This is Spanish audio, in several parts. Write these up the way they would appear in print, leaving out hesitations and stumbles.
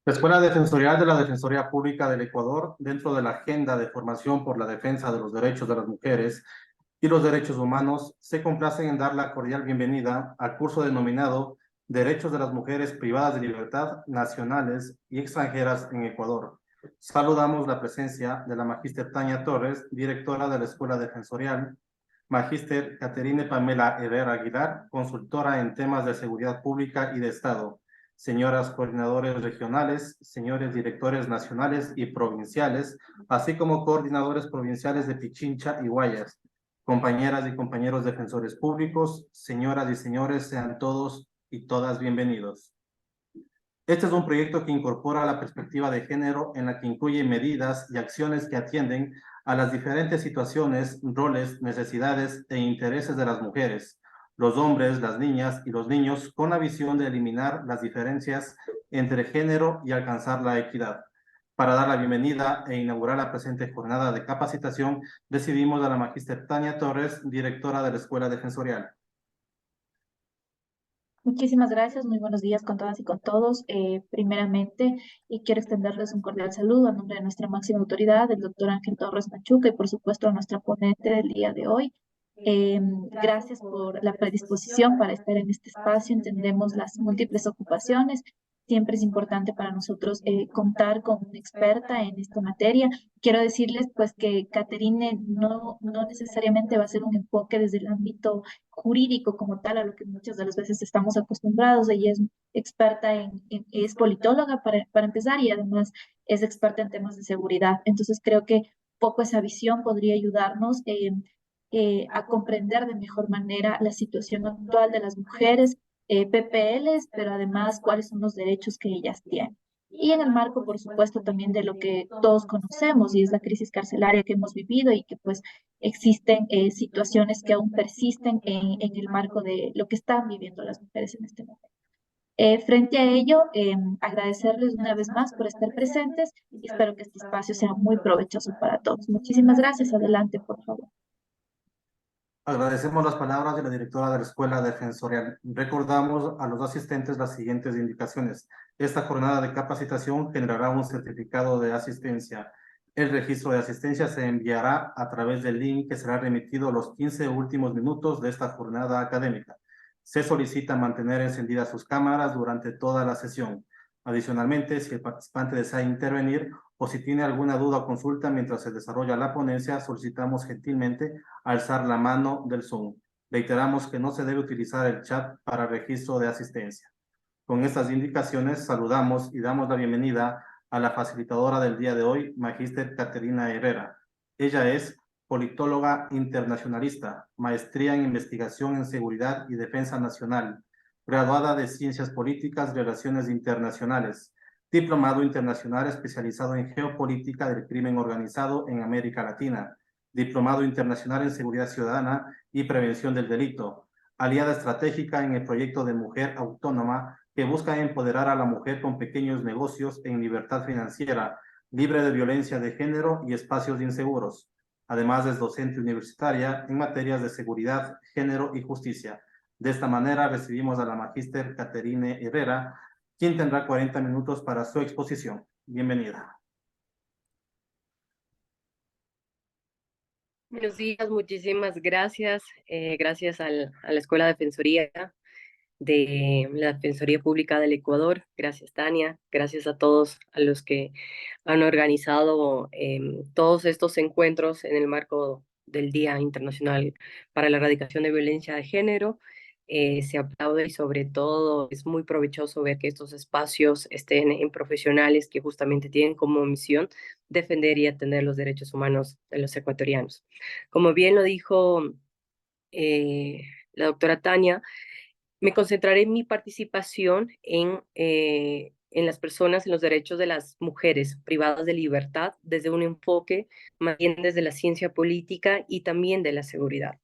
La Escuela Defensorial de la Defensoría Pública del Ecuador, dentro de la Agenda de Formación por la Defensa de los Derechos de las Mujeres y los Derechos Humanos, se complacen en dar la cordial bienvenida al curso denominado Derechos de las Mujeres Privadas de Libertad Nacionales y Extranjeras en Ecuador. Saludamos la presencia de la Magíster Tania Torres, directora de la Escuela Defensorial, Magíster Caterine Pamela Herrera Aguilar, consultora en temas de seguridad pública y de Estado, señoras coordinadores regionales, señores directores nacionales y provinciales, así como coordinadores provinciales de Pichincha y Guayas, compañeras y compañeros defensores públicos, señoras y señores, sean todos y todas bienvenidos. Este es un proyecto que incorpora la perspectiva de género en la que incluye medidas y acciones que atienden a las diferentes situaciones, roles, necesidades e intereses de las mujeres, los hombres, las niñas y los niños, con la visión de eliminar las diferencias entre género y alcanzar la equidad. Para dar la bienvenida e inaugurar la presente jornada de capacitación, recibimos a la magíster Tania Torres, directora de la Escuela Defensorial. Muchísimas gracias, muy buenos días con todas y con todos. Primeramente, y quiero extenderles un cordial saludo a nombre de nuestra máxima autoridad, el doctor Ángel Torres Machuca, y por supuesto a nuestra ponente del día de hoy. Gracias por la predisposición para estar en este espacio. Entendemos las múltiples ocupaciones. Siempre es importante para nosotros contar con una experta en esta materia. Quiero decirles pues que Caterine no necesariamente va a ser un enfoque desde el ámbito jurídico como tal, a lo que muchas de las veces estamos acostumbrados. Ella es experta es politóloga para empezar, y además es experta en temas de seguridad. Entonces creo que poco esa visión podría ayudarnos a comprender de mejor manera la situación actual de las mujeres, PPLs, pero además cuáles son los derechos que ellas tienen. Y en el marco, por supuesto, también de lo que todos conocemos, y es la crisis carcelaria que hemos vivido, y que pues existen situaciones que aún persisten en el marco de lo que están viviendo las mujeres en este momento. Frente a ello, agradecerles una vez más por estar presentes, y espero que este espacio sea muy provechoso para todos. Muchísimas gracias. Adelante, por favor. Agradecemos las palabras de la directora de la Escuela Defensorial. Recordamos a los asistentes las siguientes indicaciones. Esta jornada de capacitación generará un certificado de asistencia. El registro de asistencia se enviará a través del link que será remitido los 15 últimos minutos de esta jornada académica. Se solicita mantener encendidas sus cámaras durante toda la sesión. Adicionalmente, si el participante desea intervenir o si tiene alguna duda o consulta mientras se desarrolla la ponencia, solicitamos gentilmente alzar la mano del Zoom. Reiteramos que no se debe utilizar el chat para registro de asistencia. Con estas indicaciones, saludamos y damos la bienvenida a la facilitadora del día de hoy, Magíster Caterina Herrera. Ella es politóloga internacionalista, maestría en investigación en seguridad y defensa nacional, graduada de Ciencias Políticas y Relaciones Internacionales, diplomado internacional especializado en geopolítica del crimen organizado en América Latina, diplomado internacional en seguridad ciudadana y prevención del delito, aliada estratégica en el proyecto de Mujer Autónoma que busca empoderar a la mujer con pequeños negocios en libertad financiera, libre de violencia de género y espacios inseguros. Además, es docente universitaria en materias de seguridad, género y justicia. De esta manera, recibimos a la magíster Caterine Herrera, quien tendrá 40 minutos para su exposición. Bienvenida. Buenos días, muchísimas gracias. Gracias a la Escuela Defensoría de la Defensoría Pública del Ecuador. Gracias, Tania. Gracias a todos a los que han organizado todos estos encuentros en el marco del Día Internacional para la Erradicación de Violencia de Género. Se aplaude y sobre todo es muy provechoso ver que estos espacios estén en profesionales que justamente tienen como misión defender y atender los derechos humanos de los ecuatorianos. Como bien lo dijo la doctora Tania, me concentraré en mi participación en las personas, en los derechos de las mujeres privadas de libertad, desde un enfoque más bien desde la ciencia política y también de la seguridad.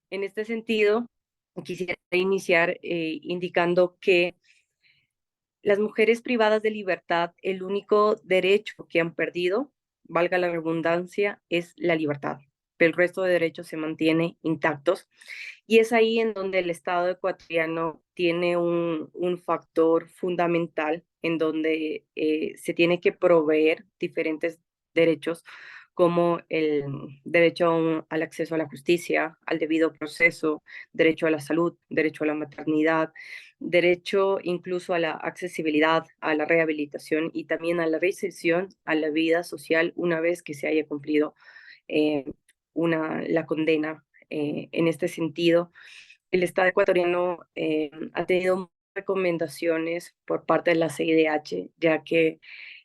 En este sentido, quisiera iniciar indicando que las mujeres privadas de libertad, el único derecho que han perdido, valga la redundancia, es la libertad. pero el resto de derechos se mantiene intactos. Y es ahí en donde el Estado ecuatoriano tiene un factor fundamental en donde se tiene que proveer diferentes derechos como el derecho al acceso a la justicia, al debido proceso, derecho a la salud, derecho a la maternidad, derecho incluso a la accesibilidad, a la rehabilitación y también a la reinserción a la vida social una vez que se haya cumplido eh, la condena. En este sentido, el Estado ecuatoriano ha tenido recomendaciones por parte de la CIDH, ya que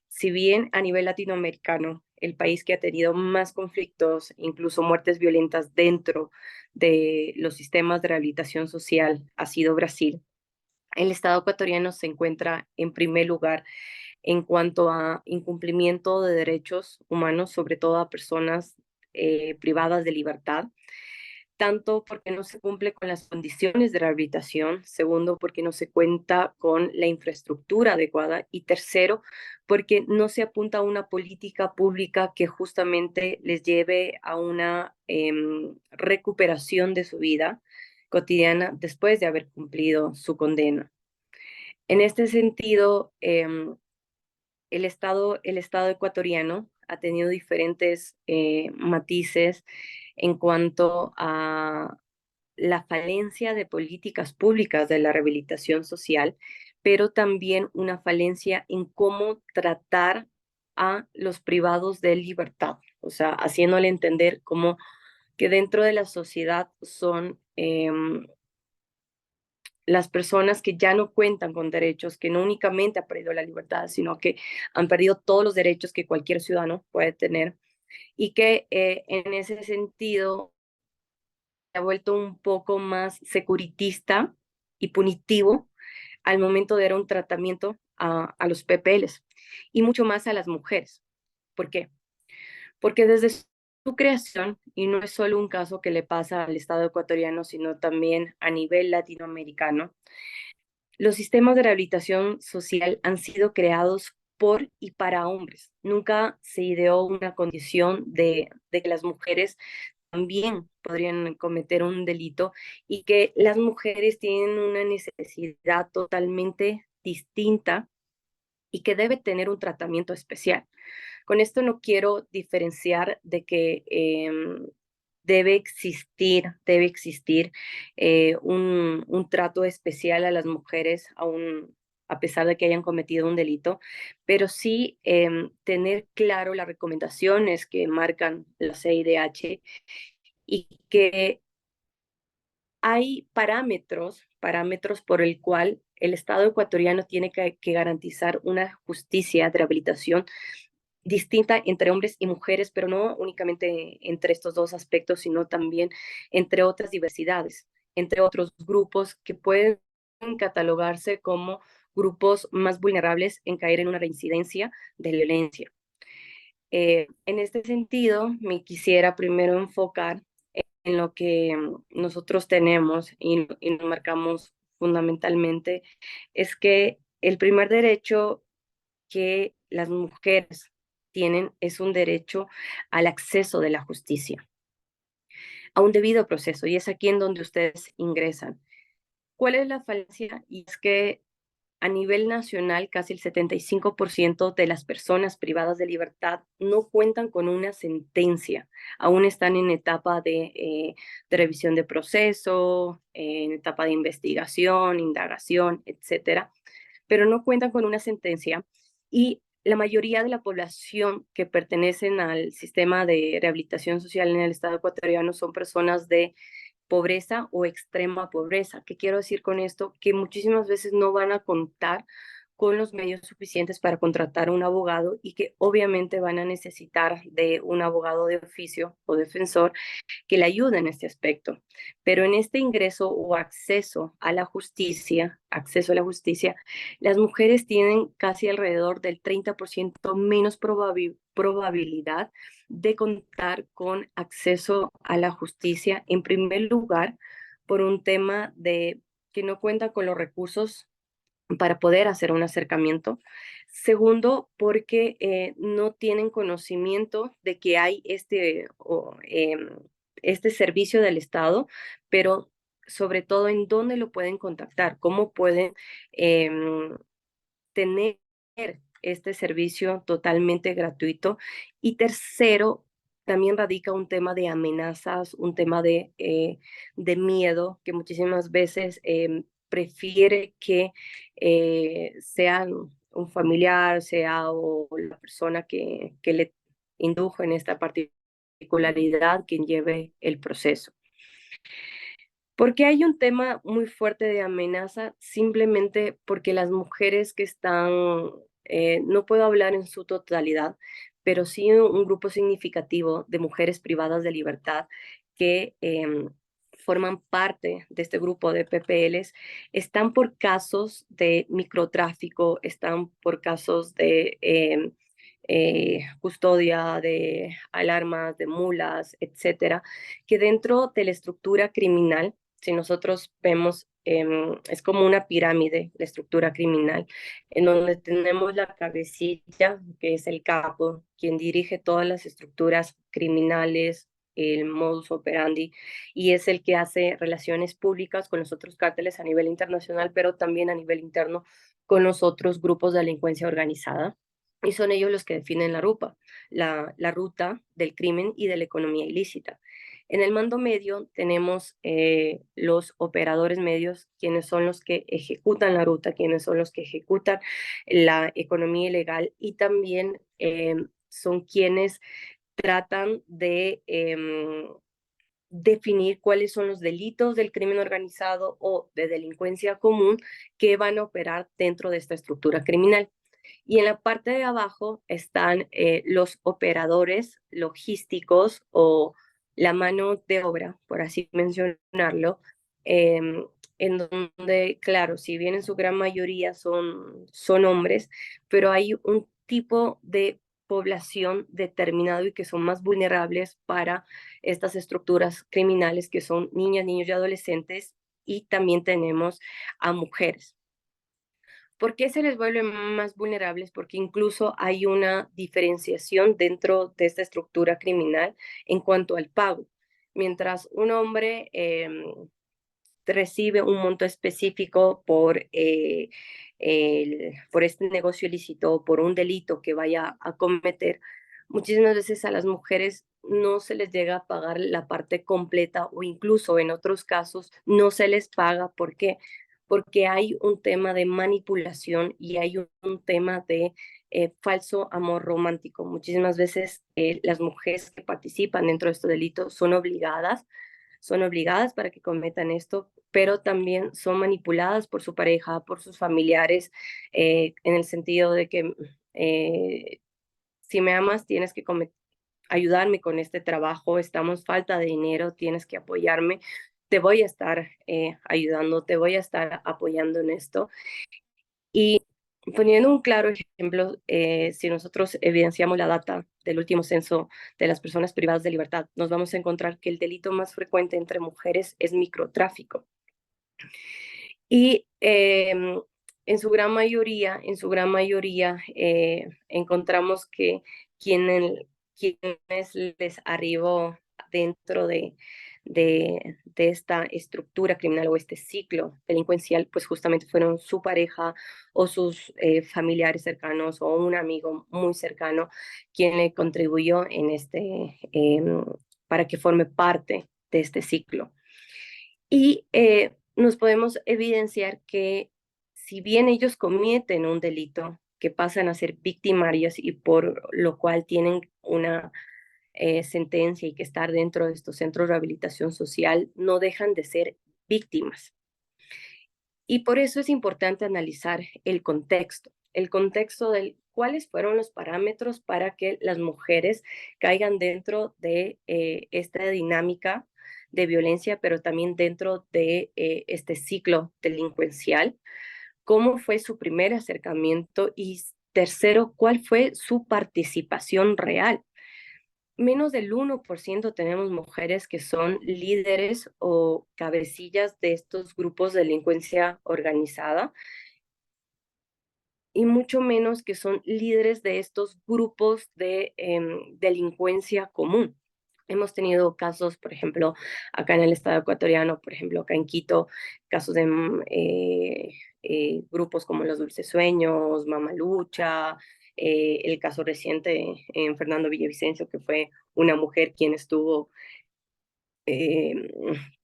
si bien a nivel latinoamericano, el país que ha tenido más conflictos, incluso muertes violentas dentro de los sistemas de rehabilitación social, ha sido Brasil, el Estado ecuatoriano se encuentra en primer lugar en cuanto a incumplimiento de derechos humanos, sobre todo a personas privadas de libertad, tanto porque no se cumple con las condiciones de rehabilitación, segundo, porque no se cuenta con la infraestructura adecuada y tercero, porque no se apunta a una política pública que justamente les lleve a una recuperación de su vida cotidiana después de haber cumplido su condena. En este sentido, el Estado ecuatoriano ha tenido diferentes matices en cuanto a la falencia de políticas públicas de la rehabilitación social, pero también una falencia en cómo tratar a los privados de libertad, o sea, haciéndole entender como que dentro de la sociedad son las personas que ya no cuentan con derechos, que no únicamente han perdido la libertad, sino que han perdido todos los derechos que cualquier ciudadano puede tener y que en ese sentido se ha vuelto un poco más securitista y punitivo al momento de dar un tratamiento a los PPLs y mucho más a las mujeres. ¿Por qué? Porque desde su creación, y no es solo un caso que le pasa al Estado ecuatoriano, sino también a nivel latinoamericano, los sistemas de rehabilitación social han sido creados por y para hombres. Nunca se ideó una condición de que las mujeres también podrían cometer un delito y que las mujeres tienen una necesidad totalmente distinta y que debe tener un tratamiento especial. Con esto no quiero diferenciar de que debe existir un trato especial a las mujeres, aún a pesar de que hayan cometido un delito, pero sí tener claro las recomendaciones que marcan la CIDH y que hay parámetros por el cual el Estado ecuatoriano tiene que garantizar una justicia de rehabilitación distinta entre hombres y mujeres, pero no únicamente entre estos dos aspectos, sino también entre otras diversidades, entre otros grupos que pueden catalogarse como grupos más vulnerables en caer en una reincidencia de violencia. En este sentido, me quisiera primero enfocar en lo que nosotros tenemos y nos marcamos fundamentalmente, es que el primer derecho que las mujeres tienen es un derecho al acceso de la justicia, a un debido proceso, y es aquí en donde ustedes ingresan. ¿Cuál es la falacia? Y es que a nivel nacional, casi el 75% de las personas privadas de libertad no cuentan con una sentencia, aún están en etapa de revisión de proceso, en etapa de investigación, indagación, etcétera, pero no cuentan con una sentencia y la mayoría de la población que pertenecen al sistema de rehabilitación social en el Estado ecuatoriano son personas de pobreza o extrema pobreza. ¿Qué quiero decir con esto? Que muchísimas veces no van a contar con los medios suficientes para contratar un abogado y que obviamente van a necesitar de un abogado de oficio o defensor que le ayude en este aspecto. Pero en este ingreso o acceso a la justicia, las mujeres tienen casi alrededor del 30% menos probabilidad de contar con acceso a la justicia, en primer lugar, por un tema de que no cuentan con los recursos para poder hacer un acercamiento. Segundo, porque no tienen conocimiento de que hay este servicio del Estado, pero sobre todo en dónde lo pueden contactar, cómo pueden tener este servicio totalmente gratuito. Y tercero, también radica un tema de amenazas, un tema de miedo, que muchísimas veces prefiere que sea un familiar, sea o la persona que le indujo en esta particularidad quien lleve el proceso. Porque hay un tema muy fuerte de amenaza, simplemente porque las mujeres que están, no puedo hablar en su totalidad, pero sí un grupo significativo de mujeres privadas de libertad que forman parte de este grupo de PPLs, están por casos de microtráfico, están por casos de custodia de alarmas, de mulas, etcétera, que dentro de la estructura criminal, si nosotros vemos, es como una pirámide, la estructura criminal, en donde tenemos la cabecilla, que es el capo, quien dirige todas las estructuras criminales, el modus operandi, y es el que hace relaciones públicas con los otros cárteles a nivel internacional, pero también a nivel interno con los otros grupos de delincuencia organizada. Y son ellos los que definen la ruta del crimen y de la economía ilícita. En el mando medio tenemos los operadores medios, quienes son los que ejecutan la ruta, quienes son los que ejecutan la economía ilegal, y también son quienes tratan de definir cuáles son los delitos del crimen organizado o de delincuencia común que van a operar dentro de esta estructura criminal. Y en la parte de abajo están los operadores logísticos o la mano de obra, por así mencionarlo, en donde, claro, si bien en su gran mayoría son hombres, pero hay un tipo de población determinado y que son más vulnerables para estas estructuras criminales, que son niñas, niños y adolescentes, y también tenemos a mujeres. ¿Por qué se les vuelve más vulnerables? Porque incluso hay una diferenciación dentro de esta estructura criminal en cuanto al pago. Mientras un hombre recibe un monto específico por este negocio ilícito, por un delito que vaya a cometer, muchísimas veces a las mujeres no se les llega a pagar la parte completa, o incluso en otros casos no se les paga. ¿Por qué? Porque hay un tema de manipulación y hay un tema de falso amor romántico. Muchísimas veces las mujeres que participan dentro de estos delitos son obligadas para que cometan esto, pero también son manipuladas por su pareja, por sus familiares, en el sentido de que si me amas, tienes que ayudarme con este trabajo, estamos falta de dinero, tienes que apoyarme, te voy a estar ayudando, te voy a estar apoyando en esto. Y poniendo un claro ejemplo, si nosotros evidenciamos la data del último censo de las personas privadas de libertad, nos vamos a encontrar que el delito más frecuente entre mujeres es microtráfico. Y en su gran mayoría encontramos que quienes les arribó dentro de esta estructura criminal o este ciclo delincuencial, pues justamente fueron su pareja o sus familiares cercanos o un amigo muy cercano quien le contribuyó en para que forme parte de este ciclo. Y nos podemos evidenciar que si bien ellos cometen un delito, que pasan a ser victimarios y por lo cual tienen una sentencia y que estar dentro de estos centros de rehabilitación social, no dejan de ser víctimas. Y por eso es importante analizar el contexto de cuáles fueron los parámetros para que las mujeres caigan dentro de esta dinámica de violencia, pero también dentro de este ciclo delincuencial. ¿Cómo fue su primer acercamiento? Y tercero, ¿cuál fue su participación real? Menos del 1% tenemos mujeres que son líderes o cabecillas de estos grupos de delincuencia organizada, y mucho menos que son líderes de estos grupos de delincuencia común. Hemos tenido casos, por ejemplo, acá en el estado ecuatoriano, por ejemplo, acá en Quito, casos de grupos como Los Dulces Sueños, Mamalucha, el caso reciente en Fernando Villavicencio, que fue una mujer quien estuvo eh,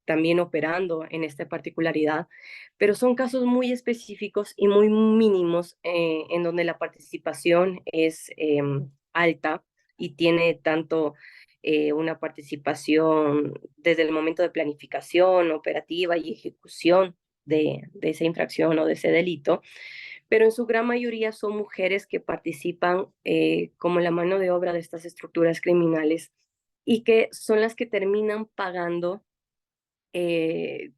también operando en esta particularidad, pero son casos muy específicos y muy mínimos en donde la participación es alta y tiene tanto una participación desde el momento de planificación operativa y ejecución de esa infracción o de ese delito, pero en su gran mayoría son mujeres que participan como la mano de obra de estas estructuras criminales y que son las que terminan pagando eh,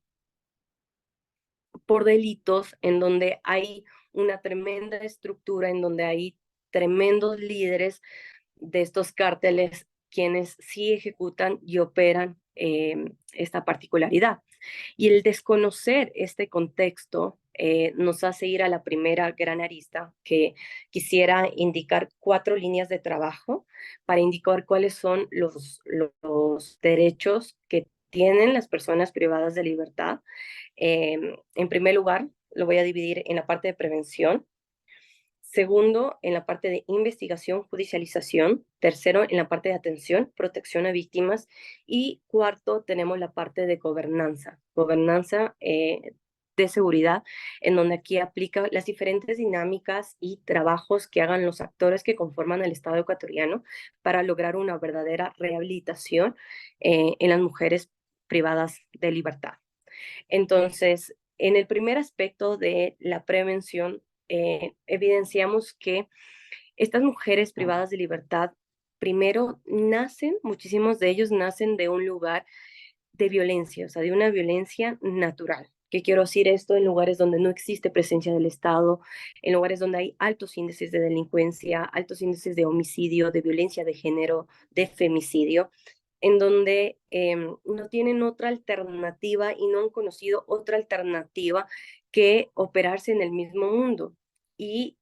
por delitos en donde hay una tremenda estructura, en donde hay tremendos líderes de estos cárteles quienes sí ejecutan y operan esta particularidad. Y el desconocer este contexto nos hace ir a la primera gran arista, que quisiera indicar 4 líneas de trabajo para indicar cuáles son los derechos que tienen las personas privadas de libertad. En primer lugar, lo voy a dividir en la parte de prevención. Segundo, en la parte de investigación, judicialización. Tercero, en la parte de atención, protección a víctimas. Y cuarto, tenemos la parte de gobernanza. Gobernanza de seguridad, en donde aquí aplica las diferentes dinámicas y trabajos que hagan los actores que conforman el Estado ecuatoriano para lograr una verdadera rehabilitación en las mujeres privadas de libertad. Entonces, en el primer aspecto de la prevención, evidenciamos que estas mujeres privadas de libertad, primero nacen, muchísimos de ellos nacen de un lugar de violencia, o sea, de una violencia natural. ¿Qué quiero decir esto? En lugares donde no existe presencia del Estado, en lugares donde hay altos índices de delincuencia, altos índices de homicidio, de violencia de género, de femicidio, en donde no tienen otra alternativa y no han conocido otra alternativa que operarse en el mismo mundo. Y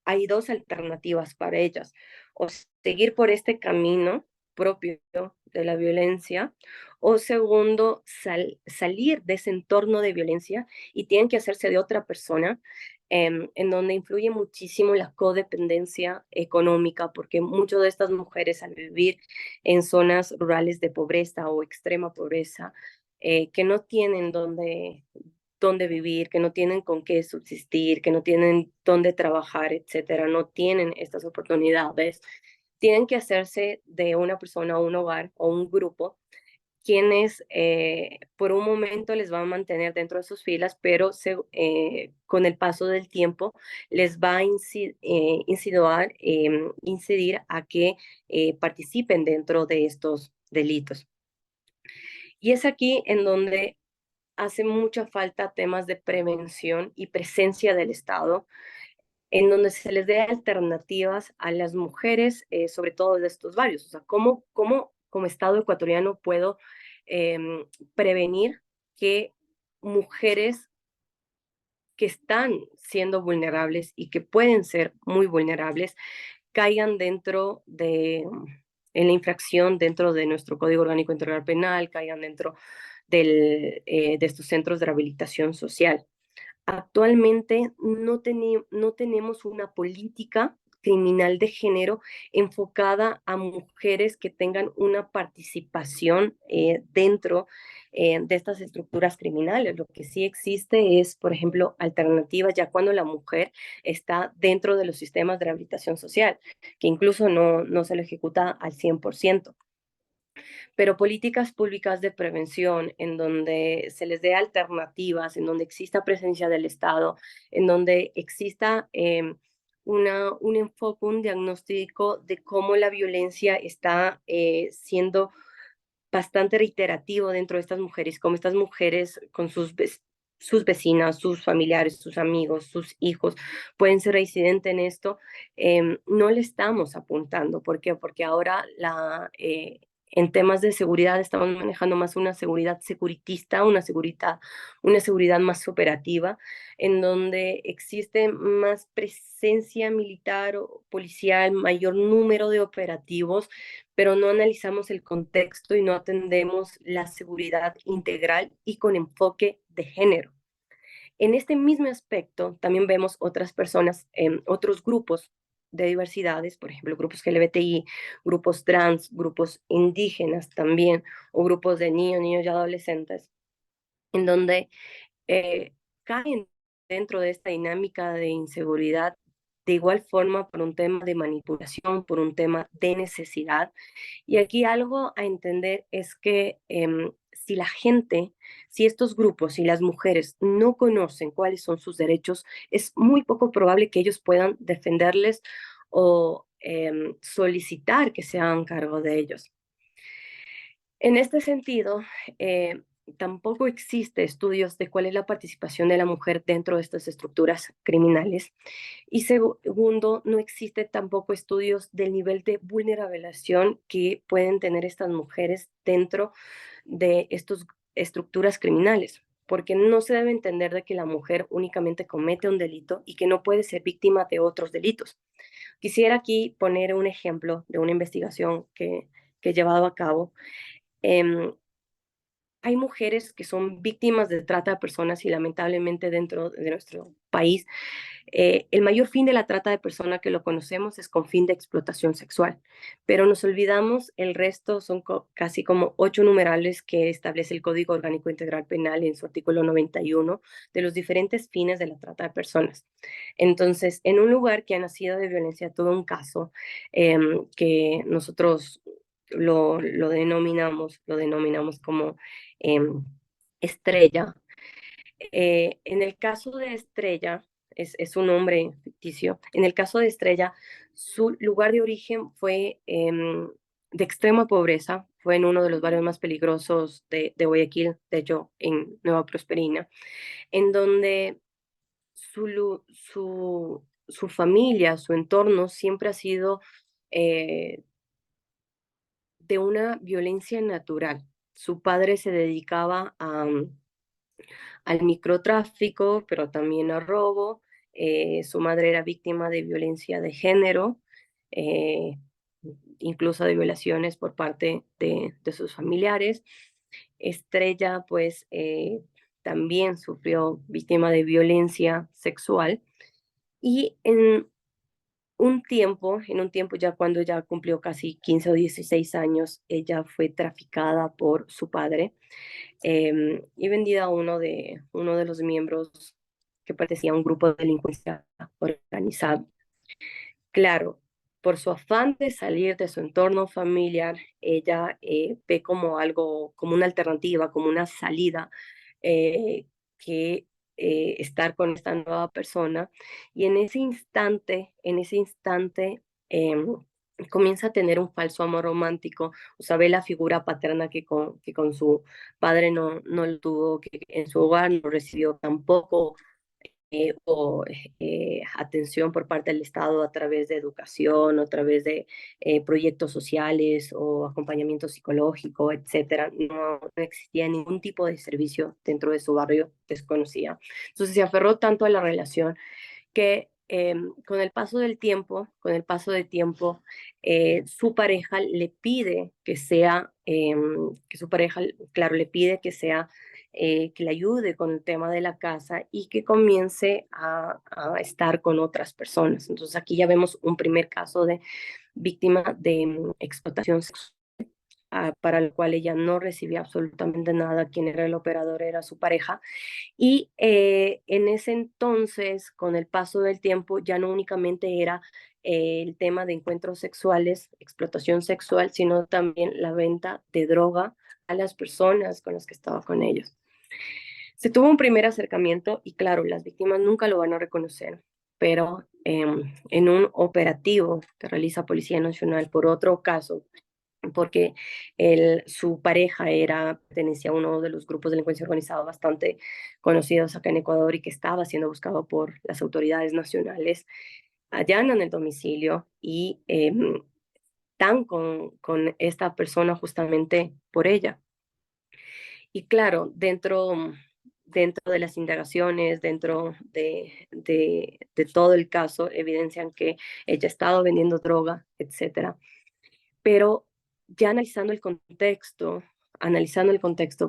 hay 2 alternativas para ellas, o seguir por este camino propio de la violencia, o segundo, salir de ese entorno de violencia y tienen que hacerse de otra persona, en donde influye muchísimo la codependencia económica, porque muchas de estas mujeres al vivir en zonas rurales de pobreza o extrema pobreza, que no tienen dónde vivir, que no tienen con qué subsistir, que no tienen dónde trabajar, etcétera, no tienen estas oportunidades, tienen que hacerse de una persona o un hogar o un grupo quienes por un momento les van a mantener dentro de sus filas, pero con el paso del tiempo les va a incidir a que participen dentro de estos delitos. Y es aquí en donde hace mucha falta temas de prevención y presencia del Estado, en donde se les dé alternativas a las mujeres, sobre todo de estos barrios. O sea, ¿cómo como Estado ecuatoriano puedo prevenir que mujeres que están siendo vulnerables y que pueden ser muy vulnerables caigan en la infracción dentro de nuestro Código Orgánico Integral Penal, caigan dentro de estos centros de rehabilitación social? Actualmente no tenemos una política criminal de género enfocada a mujeres que tengan una participación dentro de estas estructuras criminales. Lo que sí existe es, por ejemplo, alternativas ya cuando la mujer está dentro de los sistemas de rehabilitación social, que incluso no se lo ejecuta al 100%, pero políticas públicas de prevención en donde se les dé alternativas, en donde exista presencia del Estado, en donde exista un enfoque, un diagnóstico de cómo la violencia está siendo bastante reiterativo dentro de estas mujeres, cómo estas mujeres con sus vecinas, sus familiares, sus amigos, sus hijos, pueden ser reincidentes en esto, no le estamos apuntando. ¿Por qué? Porque ahora En temas de seguridad estamos manejando más una seguridad securitista, una seguridad más operativa, en donde existe más presencia militar o policial, mayor número de operativos, pero no analizamos el contexto y no atendemos la seguridad integral y con enfoque de género. En este mismo aspecto, también vemos otras personas, otros grupos de diversidades, por ejemplo, grupos LGBTI, grupos trans, grupos indígenas también, o grupos de niños y adolescentes, en donde caen dentro de esta dinámica de inseguridad de igual forma por un tema de manipulación, por un tema de necesidad. Y aquí algo a entender es que si la gente, si estos grupos, si las mujeres no conocen cuáles son sus derechos, es muy poco probable que ellos puedan defenderles o solicitar que se hagan cargo de ellos. En este sentido, tampoco existe estudios de cuál es la participación de la mujer dentro de estas estructuras criminales. Y segundo, no existe tampoco estudios del nivel de vulnerabilización que pueden tener estas mujeres dentro de estas estructuras criminales, porque no se debe entender de que la mujer únicamente comete un delito y que no puede ser víctima de otros delitos. Quisiera aquí poner un ejemplo de una investigación que he llevado a cabo. Em, Hay mujeres que son víctimas de trata de personas y lamentablemente dentro de nuestro país, el mayor fin de la trata de personas que lo conocemos es con fin de explotación sexual, pero nos olvidamos, el resto son casi como 8 numerales que establece el Código Orgánico Integral Penal en su artículo 91 de los diferentes fines de la trata de personas. Entonces, en un lugar que ha nacido de violencia, todo un caso que nosotros lo denominamos como Estrella. En el caso de Estrella, es un nombre ficticio, en el caso de Estrella, su lugar de origen fue de extrema pobreza, fue en uno de los barrios más peligrosos de Guayaquil, de hecho, en Nueva Prosperina, en donde su familia, su entorno siempre ha sido de una violencia natural. Su padre se dedicaba al microtráfico, pero también al robo. Su madre era víctima de violencia de género, eh, incluso de violaciones por parte de sus familiares. Estrella, pues, también sufrió víctima de violencia sexual. Y en un tiempo ya cuando ya cumplió casi 15 o 16 años, ella fue traficada por su padre y vendida a uno de los miembros que pertenecía a un grupo de delincuencia organizado. Claro, por su afán de salir de su entorno familiar, ella ve como algo, como una alternativa, como una salida, que estar con esta nueva persona. Y en ese instante, comienza a tener un falso amor romántico, o sea, ve la figura paterna que con su padre no lo tuvo, que en su hogar no recibió tampoco o atención por parte del Estado a través de educación, a través de proyectos sociales o acompañamiento psicológico, etcétera. No existía ningún tipo de servicio dentro de su barrio, desconocía. Entonces se aferró tanto a la relación que con el paso del tiempo, su pareja le pide que sea, que su pareja, claro, le pide que sea, que le ayude con el tema de la casa y que comience a estar con otras personas. Entonces aquí ya vemos un primer caso de víctima de explotación sexual, para el cual ella no recibía absolutamente nada. Quien era el operador era su pareja y en ese entonces, con el paso del tiempo, ya no únicamente era el tema de encuentros sexuales, explotación sexual, sino también la venta de droga a las personas con las que estaba con ellos. Se tuvo un primer acercamiento y claro, las víctimas nunca lo van a reconocer, pero en un operativo que realiza Policía Nacional por otro caso, porque su pareja pertenecía a uno de los grupos de delincuencia organizada bastante conocidos acá en Ecuador y que estaba siendo buscado por las autoridades nacionales, allanan el domicilio y están con esta persona justamente por ella. Y claro, dentro de las indagaciones, dentro de todo el caso, evidencian que ella ha estado vendiendo droga, etcétera. Pero ya analizando el contexto,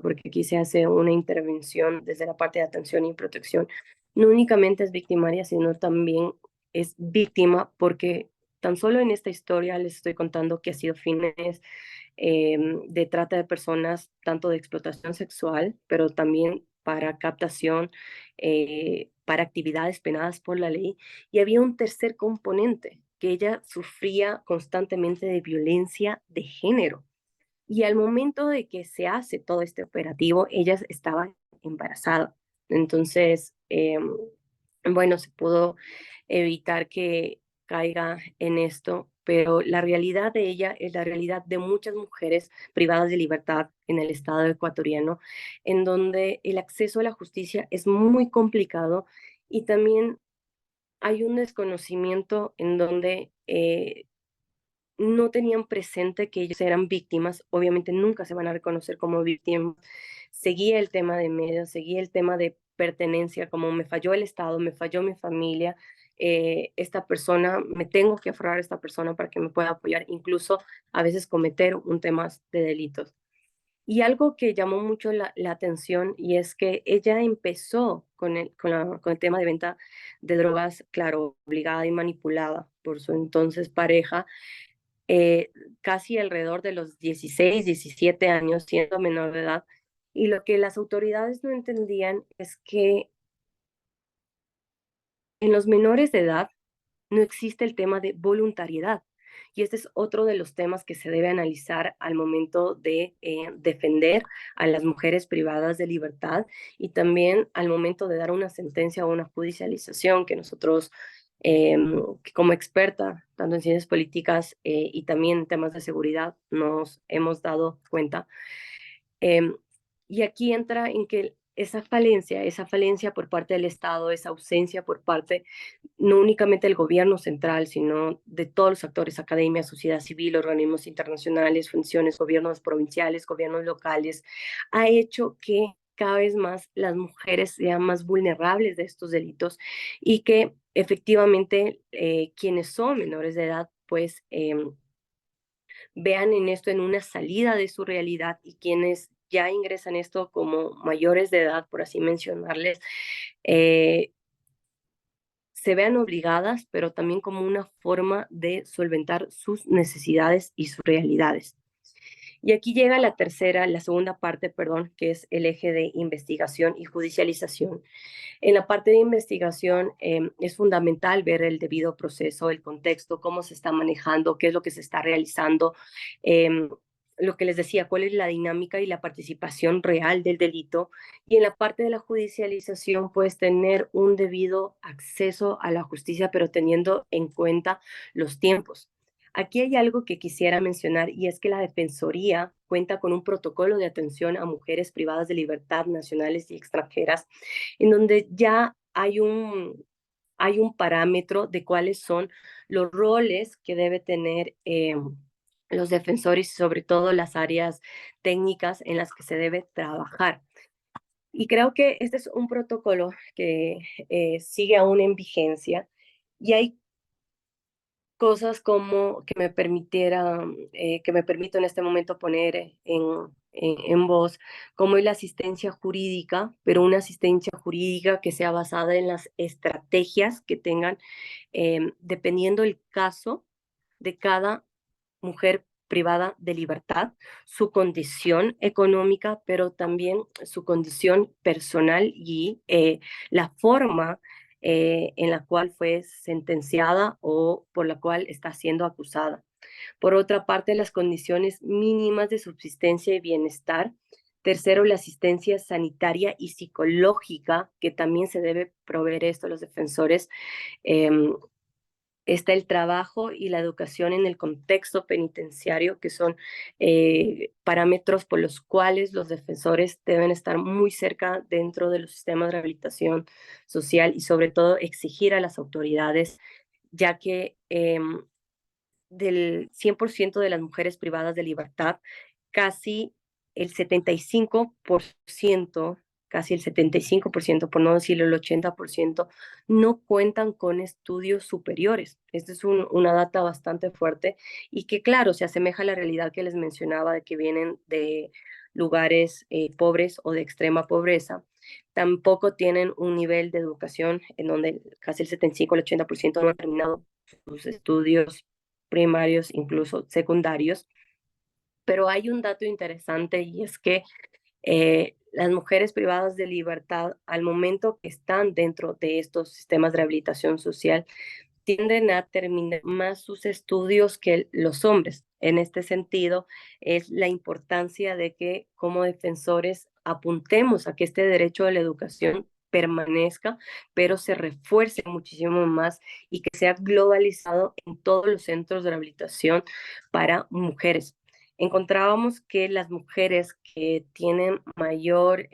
porque aquí se hace una intervención desde la parte de atención y protección, no únicamente es victimaria, sino también es víctima, porque tan solo en esta historia les estoy contando que ha sido fines de trata de personas, tanto de explotación sexual, pero también para captación, para actividades penadas por la ley. Y había un tercer componente, que ella sufría constantemente de violencia de género. Y al momento de que se hace todo este operativo, ella estaba embarazada. Entonces, bueno, se pudo evitar que caiga en esto, pero la realidad de ella es la realidad de muchas mujeres privadas de libertad en el estado ecuatoriano, en donde el acceso a la justicia es muy complicado y también hay un desconocimiento en donde no tenían presente que ellos eran víctimas, obviamente nunca se van a reconocer como víctimas. Seguía el tema de medios, seguía el tema de pertenencia, como me falló el Estado, me falló mi familia, esta persona, me tengo que aferrar a esta persona para que me pueda apoyar, incluso a veces cometer un tema de delitos. Y algo que llamó mucho la atención y es que ella empezó con el tema de venta de drogas, claro, obligada y manipulada por su entonces pareja, eh, casi alrededor de los 16, 17 años, siendo menor de edad. Y lo que las autoridades no entendían es que en los menores de edad no existe el tema de voluntariedad. Y este es otro de los temas que se debe analizar al momento de defender a las mujeres privadas de libertad y también al momento de dar una sentencia o una judicialización que nosotros, como experta, tanto en ciencias políticas y también en temas de seguridad, nos hemos dado cuenta. Em, y aquí entra en que esa falencia por parte del Estado, esa ausencia por parte no únicamente del gobierno central, sino de todos los actores, academia, sociedad civil, organismos internacionales, funciones, gobiernos provinciales, gobiernos locales, ha hecho que cada vez más las mujeres sean más vulnerables de estos delitos y que efectivamente quienes son menores de edad, pues vean en esto en una salida de su realidad y quienes ya ingresan esto como mayores de edad, por así mencionarles, eh, se vean obligadas, pero también como una forma de solventar sus necesidades y sus realidades. Y aquí llega la segunda parte, perdón, que es el eje de investigación y judicialización. En la parte de investigación es fundamental ver el debido proceso, el contexto, cómo se está manejando, qué es lo que se está realizando, eh, lo que les decía, cuál es la dinámica y la participación real del delito. Y en la parte de la judicialización, pues tener un debido acceso a la justicia, pero teniendo en cuenta los tiempos. Aquí hay algo que quisiera mencionar y es que la Defensoría cuenta con un protocolo de atención a mujeres privadas de libertad nacionales y extranjeras en donde ya hay un parámetro de cuáles son los roles que debe tener los defensores y sobre todo las áreas técnicas en las que se debe trabajar. Y creo que este es un protocolo que sigue aún en vigencia y hay cosas como que me permito en este momento poner en voz, como es la asistencia jurídica, pero una asistencia jurídica que sea basada en las estrategias que tengan, dependiendo el caso de cada mujer privada de libertad, su condición económica, pero también su condición personal y la forma en la cual fue sentenciada o por la cual está siendo acusada. Por otra parte, las condiciones mínimas de subsistencia y bienestar. Tercero, la asistencia sanitaria y psicológica, que también se debe proveer esto a los defensores. Está el trabajo y la educación en el contexto penitenciario, que son parámetros por los cuales los defensores deben estar muy cerca dentro de los sistemas de rehabilitación social y sobre todo exigir a las autoridades, ya que del 100% de las mujeres privadas de libertad, casi el 75%, casi el 75%, por no decir el 80%, no cuentan con estudios superiores. Esta es una data bastante fuerte y que, claro, se asemeja a la realidad que les mencionaba de que vienen de lugares pobres o de extrema pobreza. Tampoco tienen un nivel de educación en donde casi el 75, el 80% no han terminado sus estudios primarios, incluso secundarios. Pero hay un dato interesante y es que las mujeres privadas de libertad, al momento que están dentro de estos sistemas de rehabilitación social, tienden a terminar más sus estudios que los hombres. En este sentido, es la importancia de que como defensores apuntemos a que este derecho a la educación permanezca, pero se refuerce muchísimo más y que sea globalizado en todos los centros de rehabilitación para mujeres. Encontrábamos que las mujeres que tienen mayor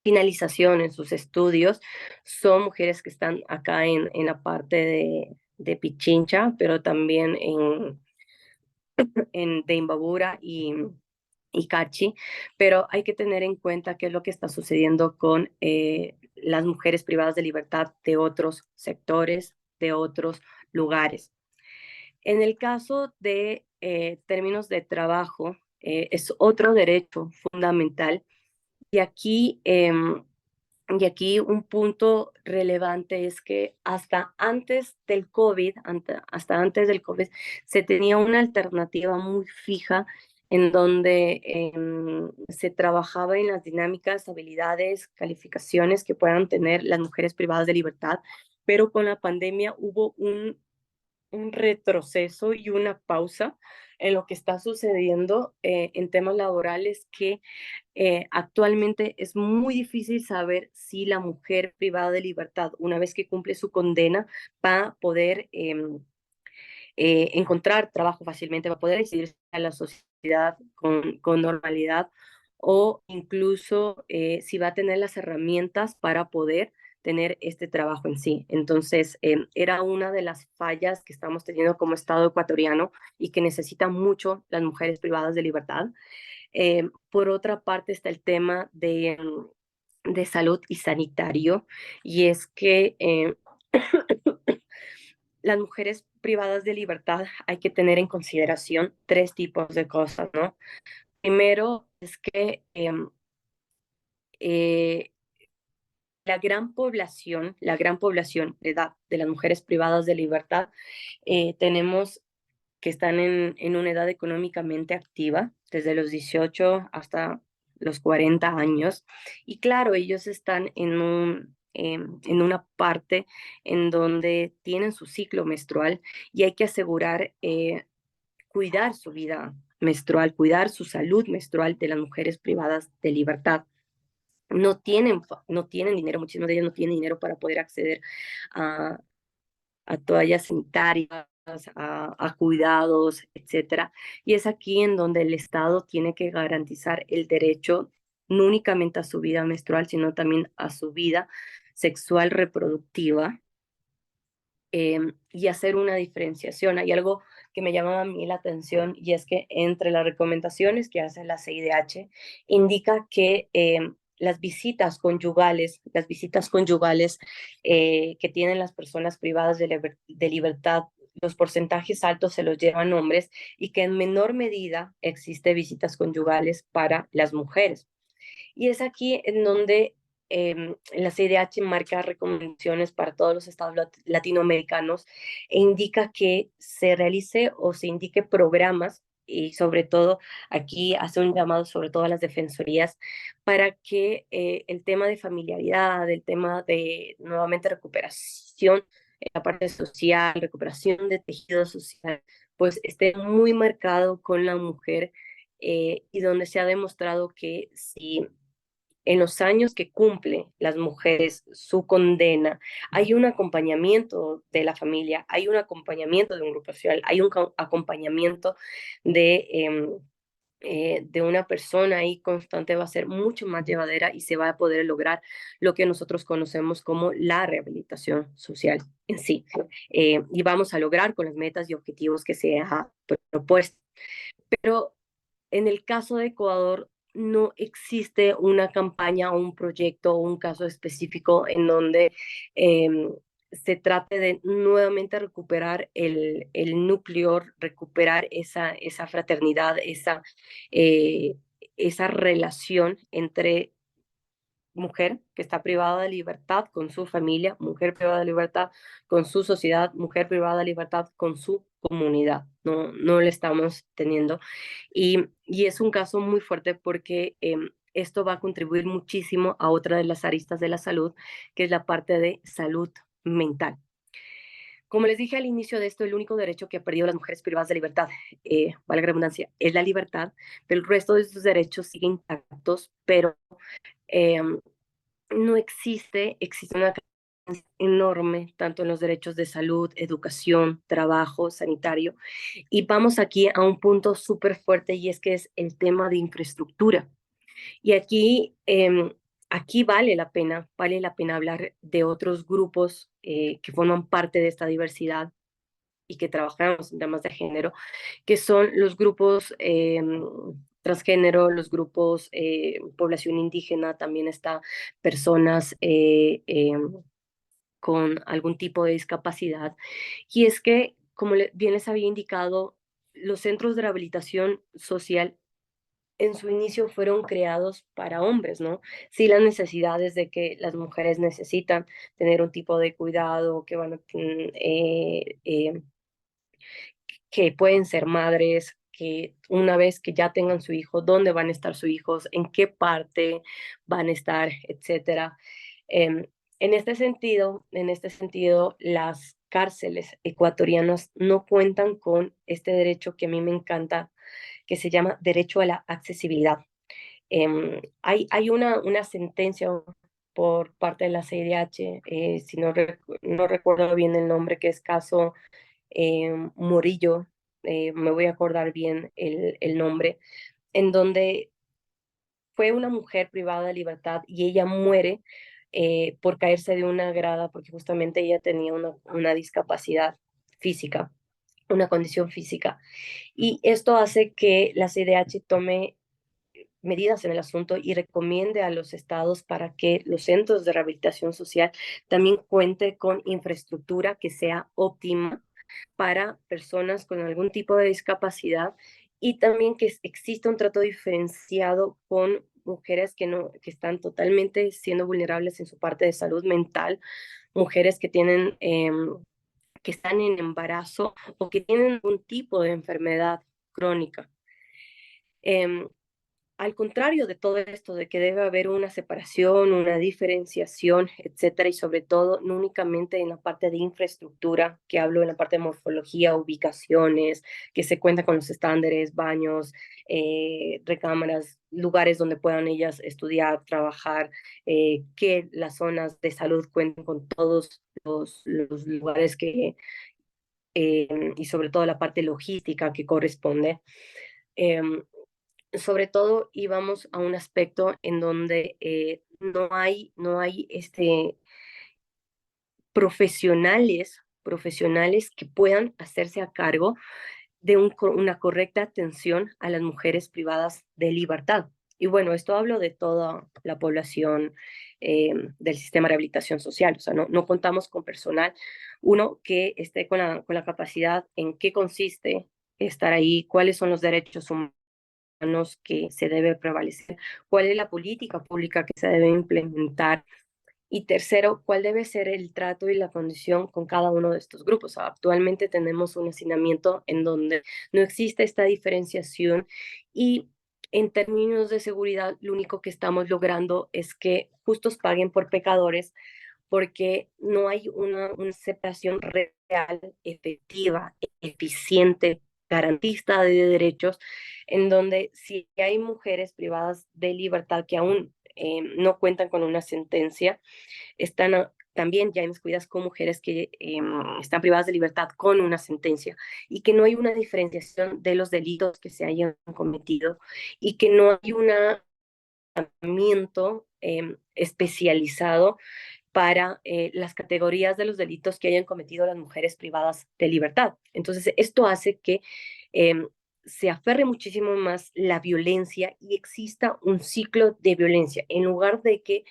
finalización en sus estudios son mujeres que están acá en la parte de Pichincha, pero también de Imbabura y Cachi, pero hay que tener en cuenta qué es lo que está sucediendo con las mujeres privadas de libertad de otros sectores, de otros lugares. En el caso de términos de trabajo, es otro derecho fundamental y aquí un punto relevante es que hasta antes del COVID, hasta antes del COVID, se tenía una alternativa muy fija en donde se trabajaba en las dinámicas, habilidades, calificaciones que puedan tener las mujeres privadas de libertad, pero con la pandemia hubo un retroceso y una pausa en lo que está sucediendo en temas laborales que actualmente es muy difícil saber si la mujer privada de libertad, una vez que cumple su condena, va a poder encontrar trabajo fácilmente, va a poder recibirse a la sociedad con normalidad o incluso si va a tener las herramientas para poder tener este trabajo en sí. Entonces, era una de las fallas que estamos teniendo como Estado ecuatoriano y que necesitan mucho las mujeres privadas de libertad. Por otra parte está el tema de salud y sanitario, y es que las mujeres privadas de libertad hay que tener en consideración tres tipos de cosas, ¿no? Primero es que eh, la gran población de edad de las mujeres privadas de libertad, tenemos que están en una edad económicamente activa, desde los 18 hasta los 40 años. Y claro, ellos están en una parte en donde tienen su ciclo menstrual y hay que asegurar cuidar su vida menstrual, cuidar su salud menstrual de las mujeres privadas de libertad. No tienen dinero, muchísimas de ellas no tienen dinero para poder acceder a, a toallas sanitarias, a cuidados, etcétera. Y es aquí en donde el Estado tiene que garantizar el derecho no únicamente a su vida menstrual, sino también a su vida sexual reproductiva y hacer una diferenciación. Hay algo que me llama a mí la atención y es que entre las recomendaciones que hace la CIDH indica que las visitas conyugales que tienen las personas privadas de libertad, los porcentajes altos se los llevan hombres y que en menor medida existe visitas conyugales para las mujeres. Y es aquí en donde la CIDH marca recomendaciones para todos los estados latinoamericanos e indica que se realice o se indique programas y sobre todo aquí hace un llamado sobre todo a las defensorías para que el tema de familiaridad, el tema de nuevamente recuperación en la parte social, recuperación de tejido social, pues esté muy marcado con la mujer y donde se ha demostrado que si en los años que cumplen las mujeres su condena, hay un acompañamiento de la familia, hay un acompañamiento de un grupo social, hay un acompañamiento de de una persona ahí constante va a ser mucho más llevadera y se va a poder lograr lo que nosotros conocemos como la rehabilitación social en sí. Y vamos a lograr con las metas y objetivos que se ha propuesto. Pero en el caso de Ecuador no existe una campaña o un proyecto o un caso específico en donde eh, se trate de nuevamente recuperar el núcleo, recuperar esa fraternidad, eh, esa relación entre mujer que está privada de libertad con su familia, mujer privada de libertad con su sociedad, mujer privada de libertad con su comunidad. No, no le estamos teniendo. Y es un caso muy fuerte porque esto va a contribuir muchísimo a otra de las aristas de la salud, que es la parte de salud mental. Como les dije al inicio de esto, el único derecho que ha perdido las mujeres privadas de libertad, vale la redundancia, es la libertad, pero el resto de sus derechos siguen intactos, pero eh, no existe una carencia enorme, tanto en los derechos de salud, educación, trabajo, sanitario. Y vamos aquí a un punto súper fuerte y es que es el tema de infraestructura. Y aquí vale la pena hablar de otros grupos que forman parte de esta diversidad y que trabajamos en temas de género, que son los grupos transgénero, los grupos población indígena, también está personas con algún tipo de discapacidad. Y es que, como bien les había indicado, los centros de rehabilitación social en su inicio fueron creados para hombres, ¿no? Sí, las necesidades de que las mujeres necesitan tener un tipo de cuidado, que van a que pueden ser madres, que una vez que ya tengan su hijo, dónde van a estar sus hijos, en qué parte van a estar, etcétera. Eh, en este sentido, las cárceles ecuatorianas no cuentan con este derecho que a mí me encanta, que se llama derecho a la accesibilidad. Hay una sentencia por parte de la CIDH, si no recuerdo bien el nombre, que es caso Morillo, me voy a acordar bien el nombre, en donde fue una mujer privada de libertad y ella muere por caerse de una grada porque justamente ella tenía una discapacidad física, una condición física. Y esto hace que la CIDH tome medidas en el asunto y recomiende a los estados para que los centros de rehabilitación social también cuenten con infraestructura que sea óptima para personas con algún tipo de discapacidad y también que exista un trato diferenciado con mujeres que están totalmente siendo vulnerables en su parte de salud mental, mujeres que tienen que están en embarazo o que tienen algún tipo de enfermedad crónica. Eh, Al contrario de todo esto, de que debe haber una separación, una diferenciación, etcétera, y sobre todo, no únicamente en la parte de infraestructura, que hablo en la parte de morfología, ubicaciones, que se cuenta con los estándares, baños, recámaras, lugares donde puedan ellas estudiar, trabajar, que las zonas de salud cuenten con todos los lugares y sobre todo la parte logística que corresponde. Em, Sobre todo íbamos a un aspecto en donde no hay profesionales que puedan hacerse a cargo de una correcta atención a las mujeres privadas de libertad. Y bueno, esto hablo de toda la población del sistema de rehabilitación social, o sea, no contamos con personal, uno que esté con la capacidad en qué consiste estar ahí, cuáles son los derechos humanos que se debe prevalecer, cuál es la política pública que se debe implementar y tercero, cuál debe ser el trato y la condición con cada uno de estos grupos. Actualmente tenemos un hacinamiento en donde no existe esta diferenciación y en términos de seguridad lo único que estamos logrando es que justos paguen por pecadores porque no hay una separación real, efectiva, eficiente, garantista de derechos, en donde si hay mujeres privadas de libertad que aún no cuentan con una sentencia, están también ya inmiscuidas con mujeres que están privadas de libertad con una sentencia y que no hay una diferenciación de los delitos que se hayan cometido y que no hay un tratamiento especializado para las categorías de los delitos que hayan cometido las mujeres privadas de libertad. Entonces, esto hace que se aferre muchísimo más la violencia y exista un ciclo de violencia, en lugar de que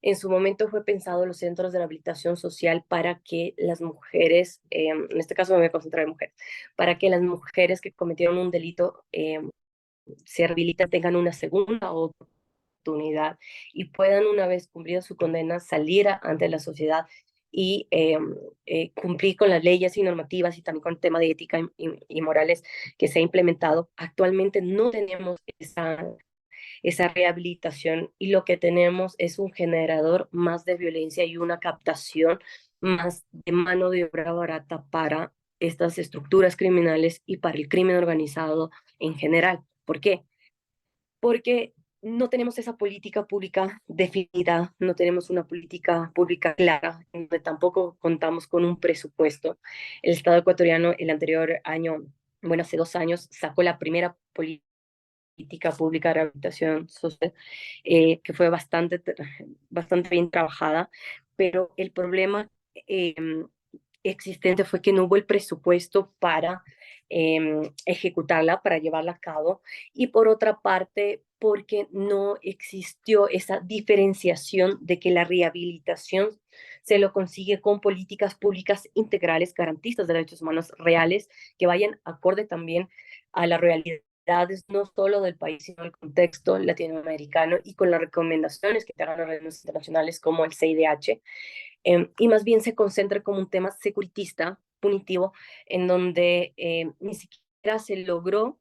en su momento fue pensado los centros de rehabilitación social para que las mujeres, en este caso me voy a concentrar en mujeres, para que las mujeres que cometieron un delito se rehabiliten, tengan una segunda oportunidad y puedan, una vez cumplida su condena, salir ante la sociedad y cumplir con las leyes y normativas y también con el tema de ética y morales que se ha implementado. Actualmente no tenemos esa rehabilitación y lo que tenemos es un generador más de violencia y una captación más de mano de obra barata para estas estructuras criminales y para el crimen organizado en general. ¿Por qué? Porque no tenemos esa política pública definida, no tenemos una política pública clara, donde tampoco contamos con un presupuesto. El Estado ecuatoriano el anterior año, bueno, hace 2 años, sacó la primera política pública de rehabilitación social, que fue bastante bien trabajada, pero el problema eh, existente fue que no hubo el presupuesto para ejecutarla, para llevarla a cabo, y por otra parte, porque no existió esa diferenciación de que la rehabilitación se lo consigue con políticas públicas integrales, garantistas de derechos humanos reales, que vayan acorde también a la realidad no solo del país, sino del contexto latinoamericano y con las recomendaciones que te hagan organismos internacionales como el CIDH, y más bien se concentra como un tema securitista, punitivo, en donde ni siquiera se logró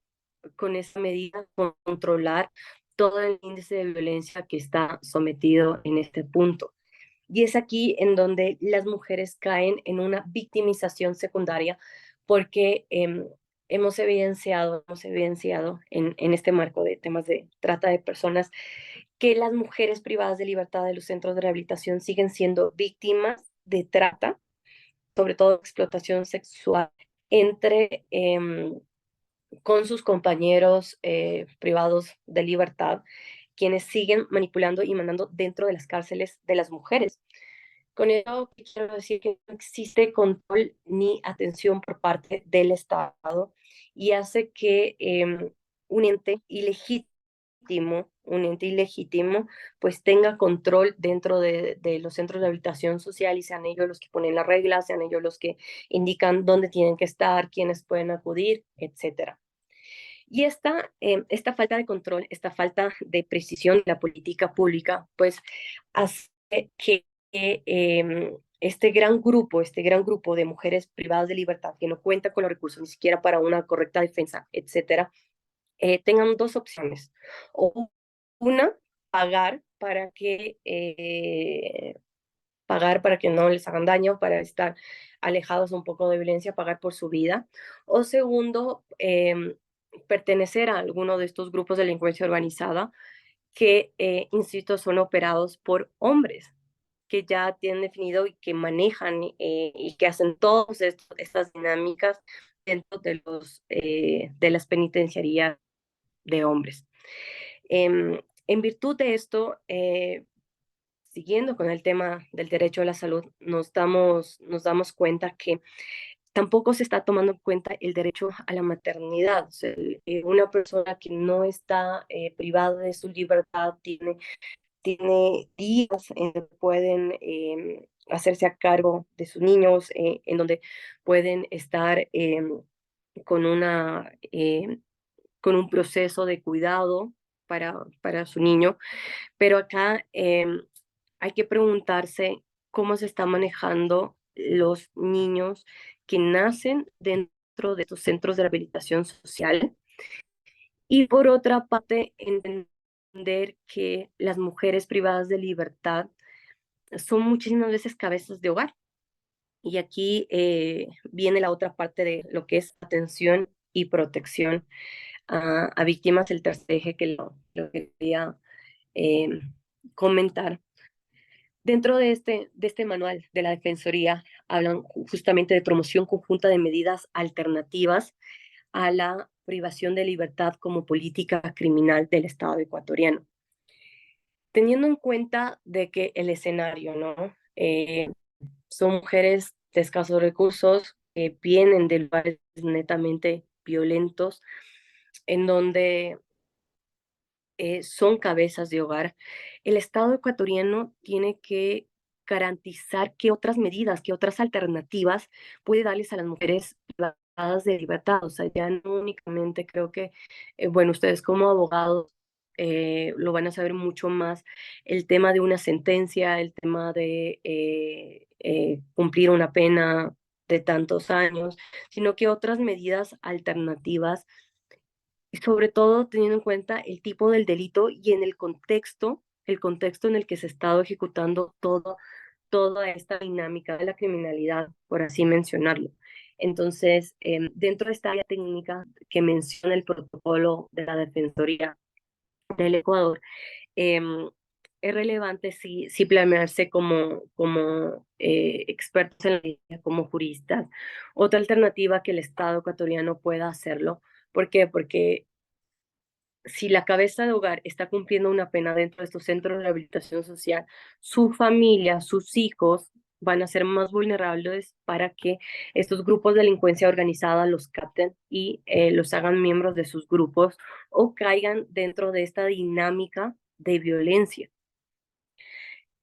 con esa medida controlar todo el índice de violencia que está sometido en este punto. Y es aquí en donde las mujeres caen en una victimización secundaria porque hemos evidenciado en este marco de temas de trata de personas que las mujeres privadas de libertad de los centros de rehabilitación siguen siendo víctimas de trata, sobre todo explotación sexual, entre con sus compañeros privados de libertad, quienes siguen manipulando y mandando dentro de las cárceles de las mujeres. Con eso quiero decir que no existe control ni atención por parte del Estado y hace que un ente ilegítimo pues tenga control dentro de los centros de rehabilitación social y sean ellos los que ponen las reglas, sean ellos los que indican dónde tienen que estar, quiénes pueden acudir, etcétera. Y esta falta de control, esta falta de precisión de la política pública, pues hace que este gran grupo de mujeres privadas de libertad que no cuentan con los recursos ni siquiera para una correcta defensa, etcétera, tengan dos opciones. O una, pagar para que no les hagan daño, para estar alejados un poco de violencia, pagar por su vida. O segundo, pertenecer a alguno de estos grupos de delincuencia organizada que, insisto, son operados por hombres que ya tienen definido y que manejan y que hacen todas estas dinámicas dentro de las penitenciarías de hombres. En virtud de esto, siguiendo con el tema del derecho a la salud, nos damos cuenta que tampoco se está tomando en cuenta el derecho a la maternidad. O sea, una persona que no está privada de su libertad tiene días en que pueden hacerse a cargo de sus niños, en donde pueden estar con, con un proceso de cuidado para su niño. Pero acá hay que preguntarse cómo se está manejando los niños que nacen dentro de estos centros de rehabilitación social. Y por otra parte, entender que las mujeres privadas de libertad son muchísimas veces cabezas de hogar. Y aquí viene la otra parte de lo que es atención y protección a víctimas, el tercer eje que lo quería eh, comentar. Dentro de este manual de la Defensoría hablan justamente de promoción conjunta de medidas alternativas a la privación de libertad como política criminal del Estado ecuatoriano. Teniendo en cuenta de que el escenario, ¿no? Son mujeres de escasos recursos que vienen de lugares netamente violentos, en donde son cabezas de hogar. El Estado ecuatoriano tiene que garantizar qué otras medidas, qué otras alternativas puede darles a las mujeres privadas de libertad. O sea, ya no únicamente creo que, bueno, ustedes como abogados lo van a saber mucho más, el tema de una sentencia, el tema de cumplir una pena de tantos años, sino que otras medidas alternativas y sobre todo teniendo en cuenta el tipo del delito y en el contexto en el que se ha estado ejecutando toda esta dinámica de la criminalidad, por así mencionarlo. Entonces, dentro de esta área técnica que menciona el protocolo de la Defensoría del Ecuador, em, es relevante sí planearse como expertos en la línea, como juristas. Otra alternativa que el Estado ecuatoriano pueda hacerlo. ¿Por qué? Porque si la cabeza de hogar está cumpliendo una pena dentro de estos centros de rehabilitación social, su familia, sus hijos van a ser más vulnerables para que estos grupos de delincuencia organizada los capten y los hagan miembros de sus grupos o caigan dentro de esta dinámica de violencia.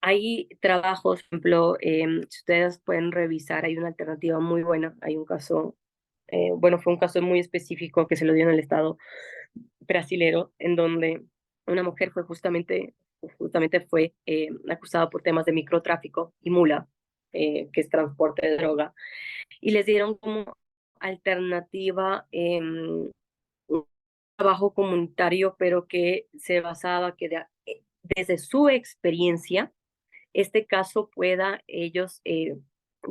Hay trabajos, por ejemplo, si ustedes pueden revisar, hay una alternativa muy buena, hay un caso, bueno, fue un caso muy específico que se lo dio en el estado brasilero, en donde una mujer justamente fue acusada por temas de microtráfico y mula, que es transporte de droga, y les dieron como alternativa un trabajo comunitario, pero que se basaba desde su experiencia, este caso pueda ellos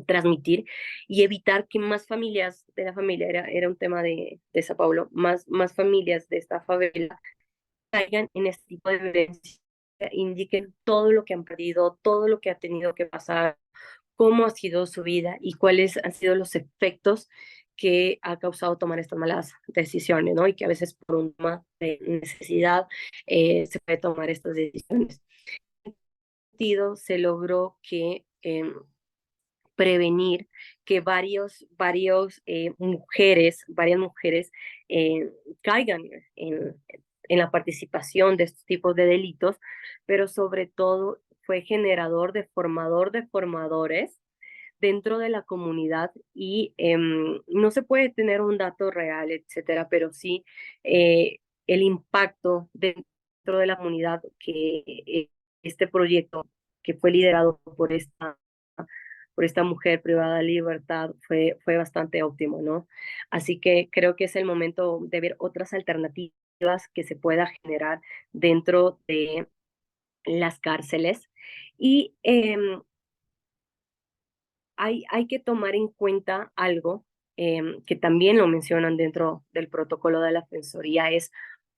transmitir y evitar que más familias de la familia, era un tema de Sao Paulo, más familias de esta favela caigan en este tipo de violencia, indiquen todo lo que han perdido, todo lo que ha tenido que pasar, cómo ha sido su vida y cuáles han sido los efectos que ha causado tomar estas malas decisiones, ¿no? Y que a veces por un tema de necesidad se puede tomar estas decisiones. En ese sentido, se logró que prevenir que varias mujeres caigan en la participación de estos tipos de delitos, pero sobre todo fue generador de formadores dentro de la comunidad y no se puede tener un dato real, etcétera, pero sí el impacto dentro de la comunidad que este proyecto que fue liderado por esta mujer privada de libertad fue bastante óptimo, ¿no? Así que creo que es el momento de ver otras alternativas que se pueda generar dentro de las cárceles y hay que tomar en cuenta algo que también lo mencionan dentro del protocolo de la Defensoría, es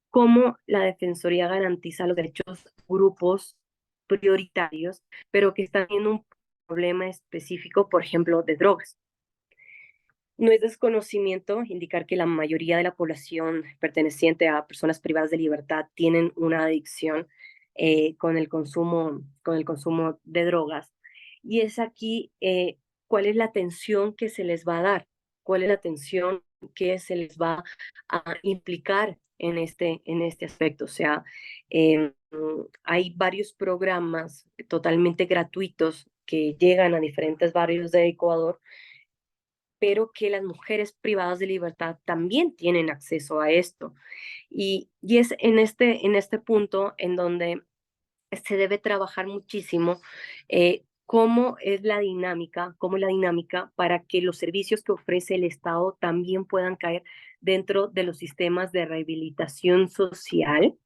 cómo la Defensoría garantiza los derechos de grupos prioritarios, pero que están teniendo un problema específico, por ejemplo, de drogas. No es desconocimiento indicar que la mayoría de la población perteneciente a personas privadas de libertad tienen una adicción con el consumo de drogas. Y es aquí cuál es la atención que se les va a dar, cuál es la atención que se les va a implicar en este aspecto. O sea, hay varios programas totalmente gratuitos que llegan a diferentes barrios de Ecuador, pero que las mujeres privadas de libertad también tienen acceso a esto. Y es en este punto en donde se debe trabajar muchísimo cómo es la dinámica para que los servicios que ofrece el Estado también puedan caer dentro de los sistemas de rehabilitación social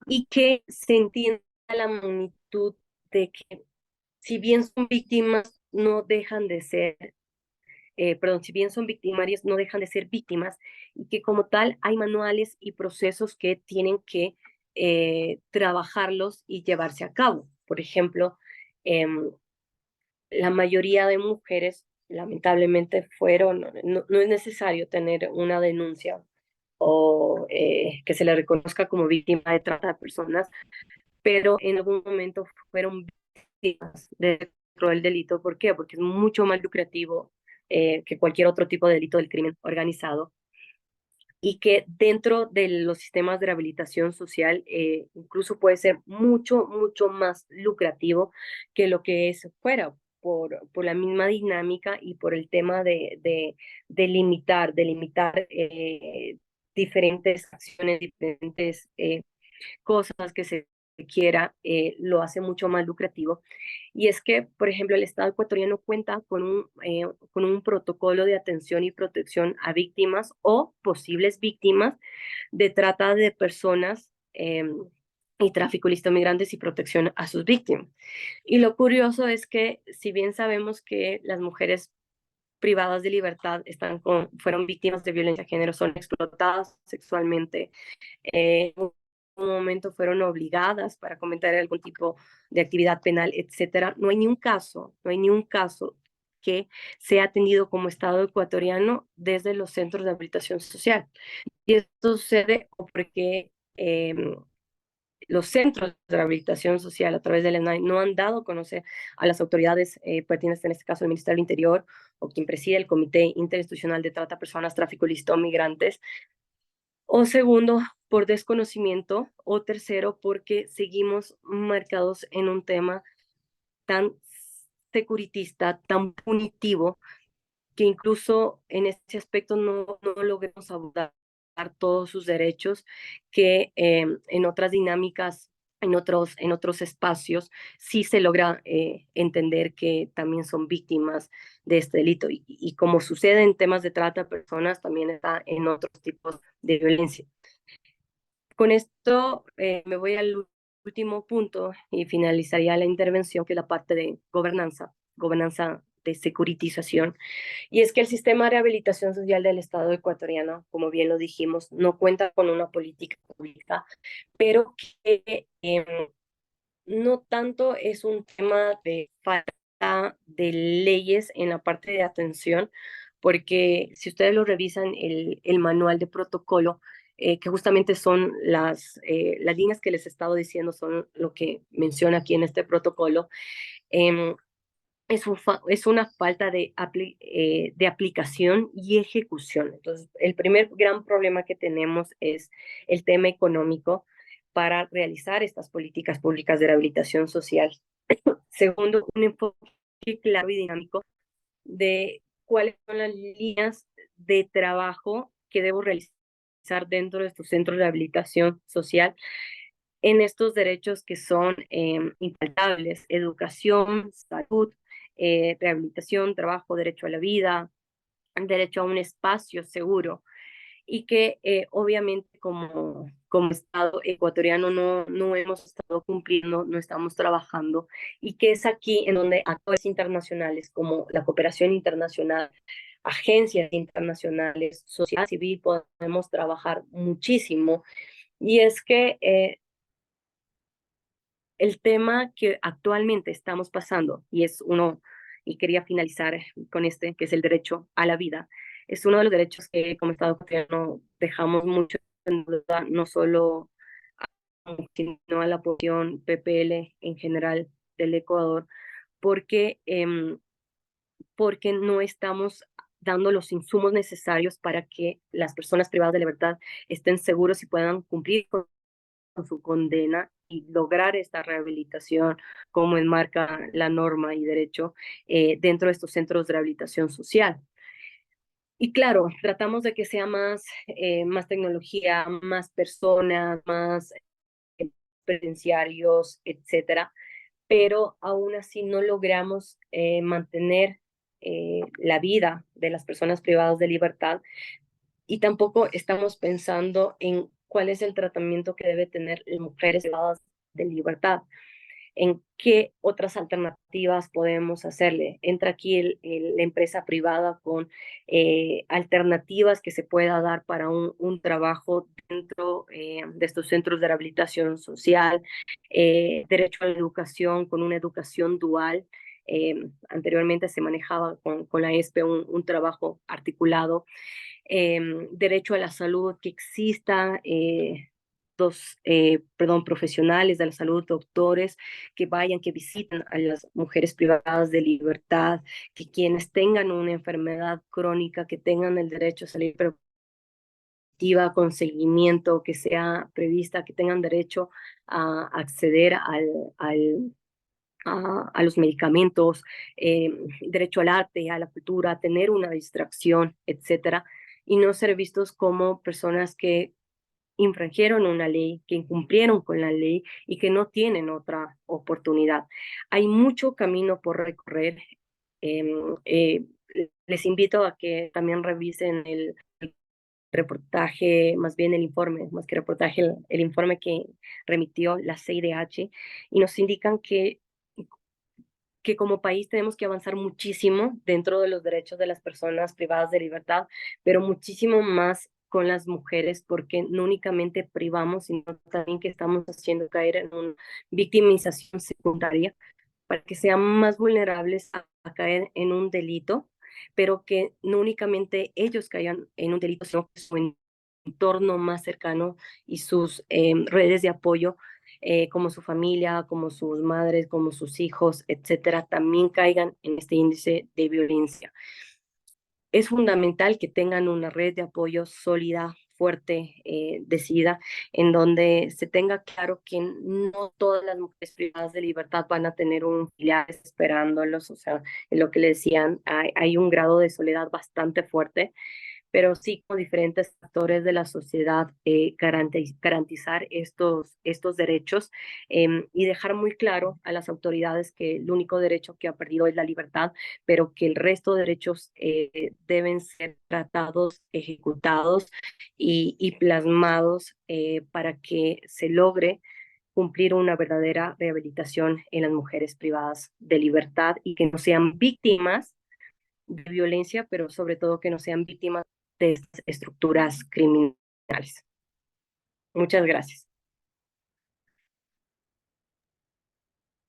y que se entienda la magnitud de que si bien son víctimas, no dejan de ser si bien son victimarias, no dejan de ser víctimas y que como tal hay manuales y procesos que tienen que trabajarlos y llevarse a cabo. Por ejemplo, La mayoría de mujeres, lamentablemente, no es necesario tener una denuncia o que se le reconozca como víctima de trata de personas, pero en algún momento fueron víctimas dentro del delito. ¿Por qué? Porque es mucho más lucrativo que cualquier otro tipo de delito del crimen organizado, y que dentro de los sistemas de rehabilitación social incluso puede ser mucho, mucho más lucrativo que lo que es fuera, por la misma dinámica y por el tema de limitar diferentes acciones, diferentes cosas que se quiera, lo hace mucho más lucrativo. Y es que, por ejemplo, el Estado ecuatoriano cuenta con un protocolo de atención y protección a víctimas o posibles víctimas de trata de personas y tráfico ilícito de migrantes, y protección a sus víctimas. Y lo curioso es que, si bien sabemos que las mujeres privadas de libertad fueron víctimas de violencia de género, son explotadas sexualmente, en un momento fueron obligadas para cometer algún tipo de actividad penal, etcétera. No hay ni un caso que sea atendido como Estado ecuatoriano desde los centros de rehabilitación social. Y esto sucede porque los centros de rehabilitación social a través del ENAI no han dado a conocer a las autoridades pertinentes, en este caso el Ministerio del Interior, o quien preside el Comité Interinstitucional de Trata de Personas, Tráfico Ilícito, Migrantes, o segundo, por desconocimiento, o tercero, porque seguimos marcados en un tema tan securitista, tan punitivo, que incluso en este aspecto no logramos abordar todos sus derechos, que en otras dinámicas, en otros espacios, sí se logra entender que también son víctimas de este delito. Y como sucede en temas de trata de personas, también está en otros tipos de violencia. Con esto me voy al último punto y finalizaría la intervención, que es la parte de gobernanza de securitización. Y es que el sistema de rehabilitación social del Estado ecuatoriano, como bien lo dijimos, no cuenta con una política pública, pero que no tanto es un tema de falta de leyes en la parte de atención, porque si ustedes lo revisan, el manual de protocolo, que justamente son las líneas que les he estado diciendo, son lo que menciona aquí en este protocolo, eh, es una falta de aplicación y ejecución. Entonces, el primer gran problema que tenemos es el tema económico para realizar estas políticas públicas de rehabilitación social. Segundo, un enfoque claro y dinámico de cuáles son las líneas de trabajo que debo realizar dentro de estos centros de rehabilitación social en estos derechos que son infaltables: educación, salud, rehabilitación, trabajo, derecho a la vida, derecho a un espacio seguro, y que obviamente como Estado ecuatoriano no hemos estado cumpliendo, no estamos trabajando, y que es aquí en donde actores internacionales como la cooperación internacional, agencias internacionales, sociedad civil, podemos trabajar muchísimo. Y es que el tema que actualmente estamos pasando, y quería finalizar con este, que es el derecho a la vida, es uno de los derechos que como Estado ecuatoriano dejamos mucho en duda, no solo sino a la población PPL en general del Ecuador, porque, porque no estamos dando los insumos necesarios para que las personas privadas de libertad estén seguros y puedan cumplir con su condena y lograr esta rehabilitación como enmarca la norma y derecho dentro de estos centros de rehabilitación social. Y claro, tratamos de que sea más tecnología, más personas, más penitenciarios, etcétera, pero aún así no logramos mantener la vida de las personas privadas de libertad, y tampoco estamos pensando en cuál es el tratamiento que debe tener las mujeres privadas de libertad. en qué otras alternativas podemos hacerle. Entra aquí la empresa privada con alternativas que se pueda dar para un trabajo dentro de estos centros de rehabilitación social, derecho a la educación con una educación dual. Anteriormente se manejaba con la ESPE un trabajo articulado, derecho a la salud, que exista profesionales de la salud, doctores, que vayan, que visiten a las mujeres privadas de libertad, que quienes tengan una enfermedad crónica, que tengan el derecho a salir preventiva, con seguimiento, que sea prevista, que tengan derecho a acceder a los medicamentos, derecho al arte, a la cultura, a tener una distracción, etcétera, y no ser vistos como personas que infringieron una ley, que incumplieron con la ley y que no tienen otra oportunidad. Hay mucho camino por recorrer. Les invito a que también revisen el reportaje, más bien el informe, más que reportaje, el informe que remitió la CIDH, y nos indican que como país tenemos que avanzar muchísimo dentro de los derechos de las personas privadas de libertad, pero muchísimo más con las mujeres, porque no únicamente privamos, sino también que estamos haciendo caer en una victimización secundaria para que sean más vulnerables a caer en un delito, pero que no únicamente ellos caigan en un delito, sino que su entorno más cercano y sus redes de apoyo, como su familia, como sus madres, como sus hijos, etcétera, también caigan en este índice de violencia. Es fundamental que tengan una red de apoyo sólida, fuerte, decidida, en donde se tenga claro que no todas las mujeres privadas de libertad van a tener un filial esperándolos. O sea, en lo que le decían, hay un grado de soledad bastante fuerte, pero sí con diferentes actores de la sociedad, garantizar estos derechos, y dejar muy claro a las autoridades que el único derecho que ha perdido es la libertad, pero que el resto de derechos deben ser tratados, ejecutados y plasmados, para que se logre cumplir una verdadera rehabilitación en las mujeres privadas de libertad y que no sean víctimas de violencia, pero sobre todo que no sean víctimas de estructuras criminales. Muchas gracias.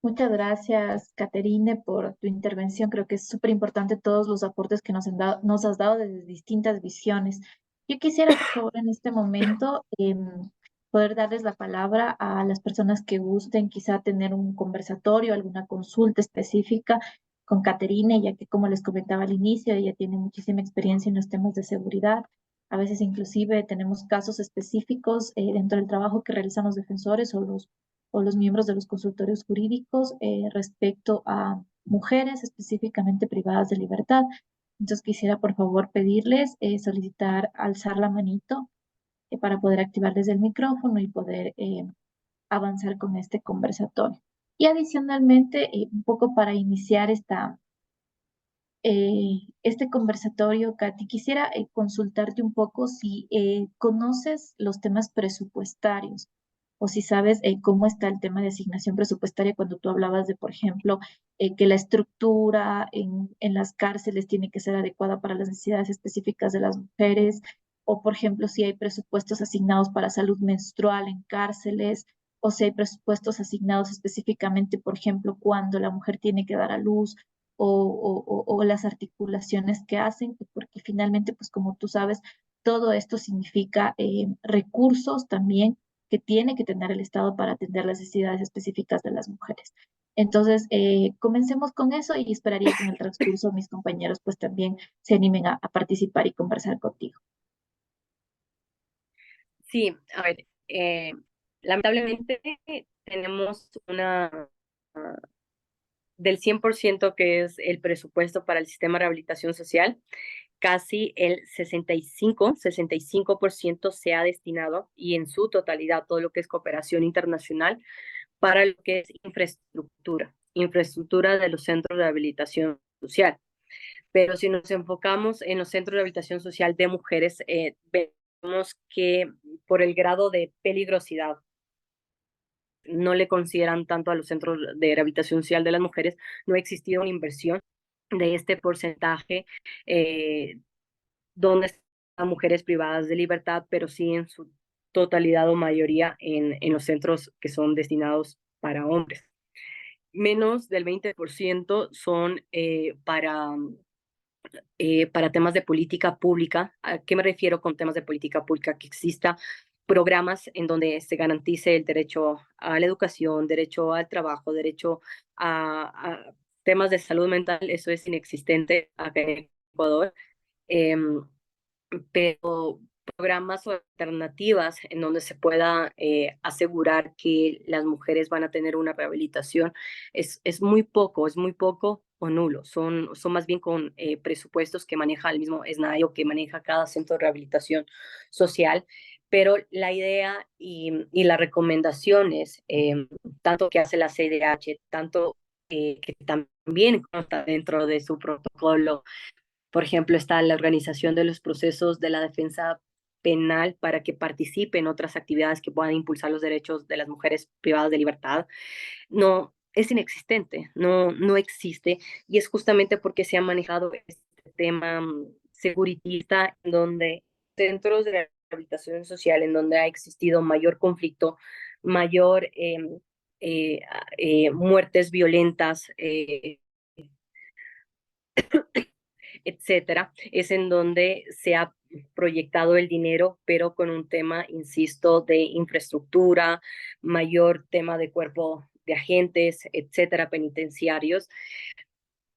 Muchas gracias, Caterine, por tu intervención. Creo que es súper importante todos los aportes que nos has dado desde distintas visiones. Yo quisiera, por favor, en este momento, poder darles la palabra a las personas que gusten quizá tener un conversatorio, alguna consulta específica con Caterine, ya que, como les comentaba al inicio, ella tiene muchísima experiencia en los temas de seguridad. A veces inclusive tenemos casos específicos dentro del trabajo que realizan los defensores o los miembros de los consultorios jurídicos respecto a mujeres específicamente privadas de libertad. Entonces quisiera por favor pedirles, solicitar alzar la manito para poder activarles el micrófono y poder avanzar con este conversatorio. Y adicionalmente, un poco para iniciar este conversatorio, Katy, quisiera consultarte un poco si conoces los temas presupuestarios o si sabes cómo está el tema de asignación presupuestaria cuando tú hablabas de, por ejemplo, que la estructura en las cárceles tiene que ser adecuada para las necesidades específicas de las mujeres, o, por ejemplo, si hay presupuestos asignados para salud menstrual en cárceles, o si hay presupuestos asignados específicamente, por ejemplo, cuando la mujer tiene que dar a luz o las articulaciones que hacen, porque finalmente, pues como tú sabes, todo esto significa recursos también que tiene que tener el Estado para atender las necesidades específicas de las mujeres. Entonces, comencemos con eso y esperaría que en el transcurso mis compañeros pues también se animen a participar y conversar contigo. Sí, a ver, lamentablemente tenemos del 100% que es el presupuesto para el sistema de rehabilitación social, casi el 65% se ha destinado, y en su totalidad todo lo que es cooperación internacional, para lo que es infraestructura de los centros de rehabilitación social. Pero si nos enfocamos en los centros de rehabilitación social de mujeres, vemos que por el grado de peligrosidad no le consideran tanto a los centros de rehabilitación social de las mujeres, no ha existido una inversión de este porcentaje donde están mujeres privadas de libertad, pero sí en su totalidad o mayoría en los centros que son destinados para hombres. Menos del 20% son para temas de política pública. ¿A qué me refiero con temas de política pública? Que exista programas en donde se garantice el derecho a la educación, derecho al trabajo, derecho a temas de salud mental. Eso es inexistente acá en Ecuador. Pero programas o alternativas en donde se pueda asegurar que las mujeres van a tener una rehabilitación es muy poco o nulo. Son más bien con presupuestos que maneja el mismo SNAI o que maneja cada centro de rehabilitación social. Pero la idea y las recomendaciones, tanto que hace la CIDH, tanto que también consta dentro de su protocolo. Por ejemplo, está la organización de los procesos de la defensa penal para que participe en otras actividades que puedan impulsar los derechos de las mujeres privadas de libertad. No, es inexistente, no existe. Y es justamente porque se ha manejado este tema securitista, en donde centros de rehabilitación social, en donde ha existido mayor conflicto, mayor muertes violentas, etcétera, es en donde se ha proyectado el dinero, pero con un tema, insisto, de infraestructura, mayor tema de cuerpo de agentes, etcétera, penitenciarios,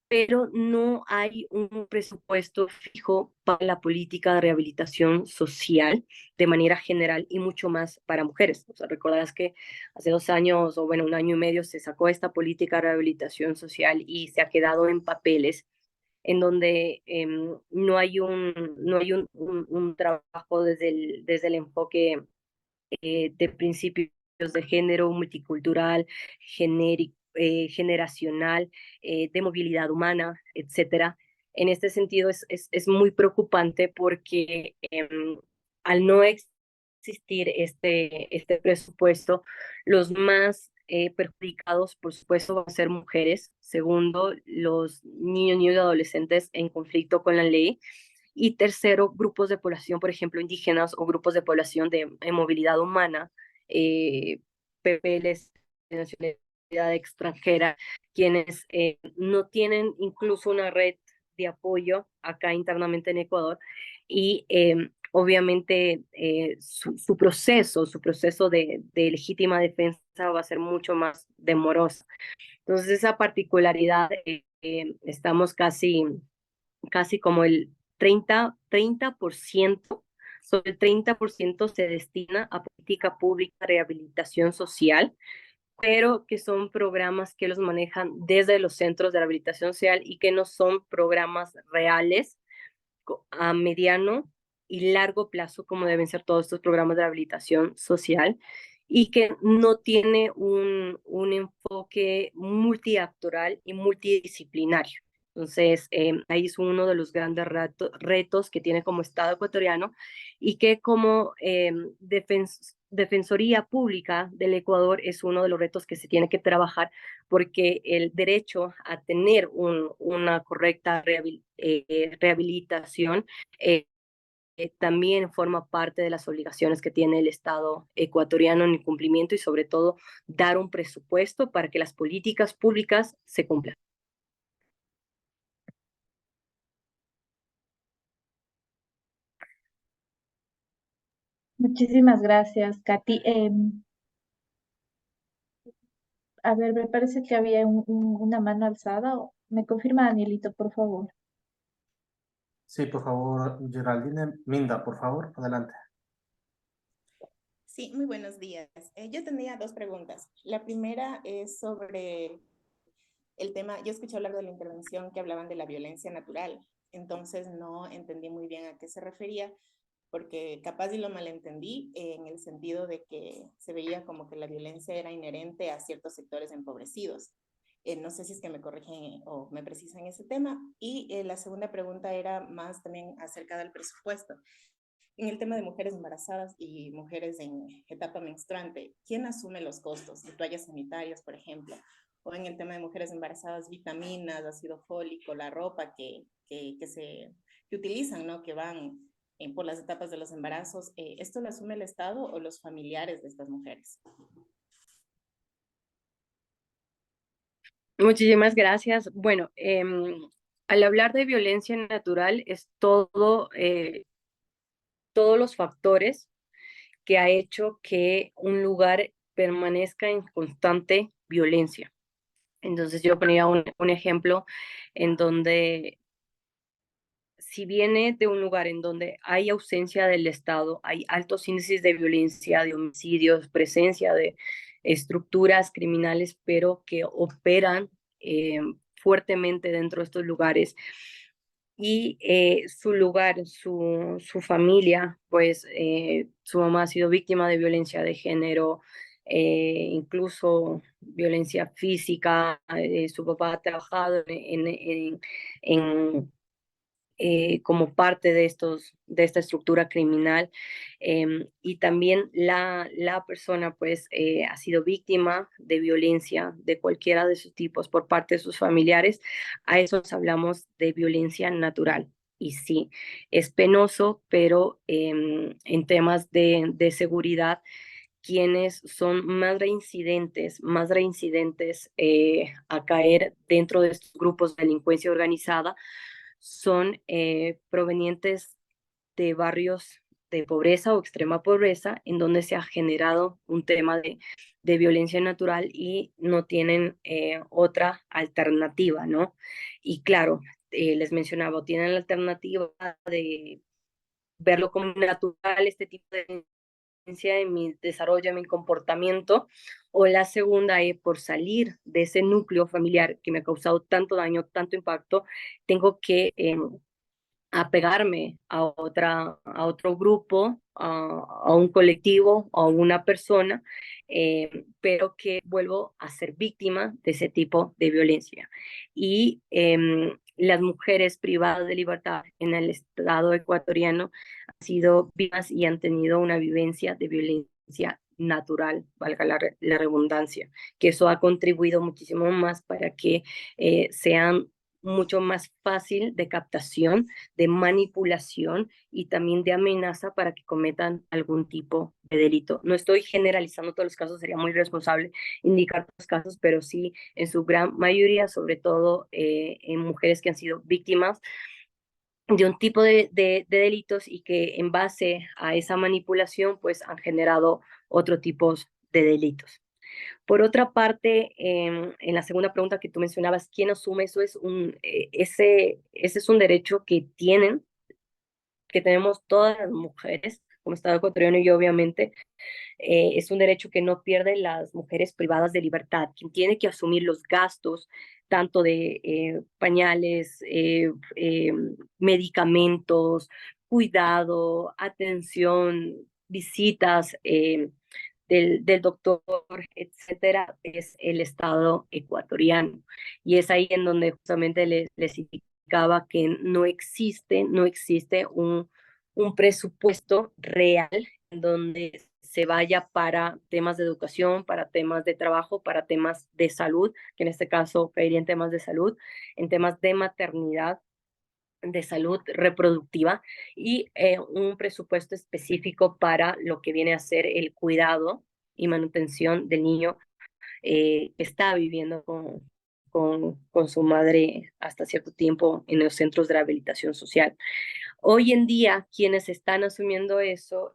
pero no hay un presupuesto fijo para la política de rehabilitación social de manera general y mucho más para mujeres. O sea, recordarás que hace 2 años, o bueno, 1 año y medio, se sacó esta política de rehabilitación social y se ha quedado en papeles en donde no hay un trabajo desde el enfoque de principios de género, multicultural, generacional, de movilidad humana, etcétera. En este sentido es muy preocupante porque al no existir este presupuesto, los más perjudicados, por supuesto, van a ser mujeres. Segundo, los niños y adolescentes en conflicto con la ley. Y tercero, grupos de población, por ejemplo, indígenas o grupos de población de movilidad humana, PPLs de nacionalidad extranjera, quienes no tienen incluso una red de apoyo acá internamente en Ecuador y obviamente su proceso de legítima defensa va a ser mucho más demoroso. Entonces esa particularidad, estamos casi como el 30%, sobre el 30% se destina a política pública de rehabilitación social, pero que son programas que los manejan desde los centros de rehabilitación social y que no son programas reales a mediano y largo plazo, como deben ser todos estos programas de rehabilitación social, y que no tiene un enfoque multiactoral y multidisciplinario. Entonces, ahí es uno de los grandes retos que tiene como Estado ecuatoriano y que como Defensoría Pública del Ecuador es uno de los retos que se tiene que trabajar porque el derecho a tener una correcta rehabilitación también forma parte de las obligaciones que tiene el Estado ecuatoriano en el cumplimiento y sobre todo dar un presupuesto para que las políticas públicas se cumplan. Muchísimas gracias, Katy. A ver, me parece que había una mano alzada. ¿Me confirma, Danielito, por favor? Sí, por favor, Geraldine Minda, por favor, adelante. Sí, muy buenos días. Yo tenía dos preguntas. La primera es sobre el tema, yo escuché hablar de la intervención que hablaban de la violencia natural, entonces no entendí muy bien a qué se refería, porque capaz y lo malentendí en el sentido de que se veía como que la violencia era inherente a ciertos sectores empobrecidos. No sé si es que me corrigen o me precisan ese tema. Y la segunda pregunta era más también acerca del presupuesto. en el tema de mujeres embarazadas y mujeres en etapa menstruante, ¿quién asume los costos de toallas sanitarias, por ejemplo? O en el tema de mujeres embarazadas, vitaminas, ácido fólico, la ropa que utilizan, ¿no? Que van por las etapas de los embarazos. ¿Esto lo asume el Estado o los familiares de estas mujeres? Muchísimas gracias. Bueno, al hablar de violencia natural es todos los factores que ha hecho que un lugar permanezca en constante violencia. Entonces yo ponía un ejemplo en donde si viene de un lugar en donde hay ausencia del Estado, hay altos índices de violencia, de homicidios, presencia de estructuras criminales, pero que operan fuertemente dentro de estos lugares, y su lugar, su familia, pues su mamá ha sido víctima de violencia de género, incluso violencia física, su papá ha trabajado en como parte de esta estructura criminal, y también la persona pues ha sido víctima de violencia de cualquiera de sus tipos por parte de sus familiares. A eso hablamos de violencia natural. Y sí, es penoso, pero en temas de seguridad, quienes son más reincidentes a caer dentro de estos grupos de delincuencia organizada son provenientes de barrios de pobreza o extrema pobreza, en donde se ha generado un tema de violencia natural y no tienen otra alternativa, ¿no? Y claro, les mencionaba, tienen la alternativa de verlo como natural, este tipo de en mi desarrollo, en mi comportamiento, o la segunda es por salir de ese núcleo familiar que me ha causado tanto daño, tanto impacto, tengo que apegarme a otro grupo, a un colectivo, a una persona, pero que vuelvo a ser víctima de ese tipo de violencia. Y las mujeres privadas de libertad en el Estado ecuatoriano han sido víctimas y han tenido una vivencia de violencia natural, valga la redundancia, que eso ha contribuido muchísimo más para que sean mucho más fácil de captación, de manipulación y también de amenaza para que cometan algún tipo de delito. No estoy generalizando todos los casos, sería muy irresponsable indicar los casos, pero sí en su gran mayoría, sobre todo en mujeres que han sido víctimas de un tipo de delitos y que en base a esa manipulación pues han generado otro tipo de delitos. Por otra parte, en la segunda pregunta que tú mencionabas, ¿quién asume eso? Ese es un derecho que tenemos todas las mujeres como Estado ecuatoriano, y obviamente es un derecho que no pierden las mujeres privadas de libertad, quien tiene que asumir los gastos tanto de pañales, medicamentos, cuidado, atención, visitas del doctor, etcétera, es el Estado ecuatoriano. Y es ahí en donde justamente les indicaba que no existe un presupuesto real en donde se vaya para temas de educación, para temas de trabajo, para temas de salud, que en este caso caería en temas de salud, en temas de maternidad, de salud reproductiva, y un presupuesto específico para lo que viene a ser el cuidado y manutención del niño que está viviendo con su madre hasta cierto tiempo en los centros de rehabilitación social. Hoy en día, quienes están asumiendo eso,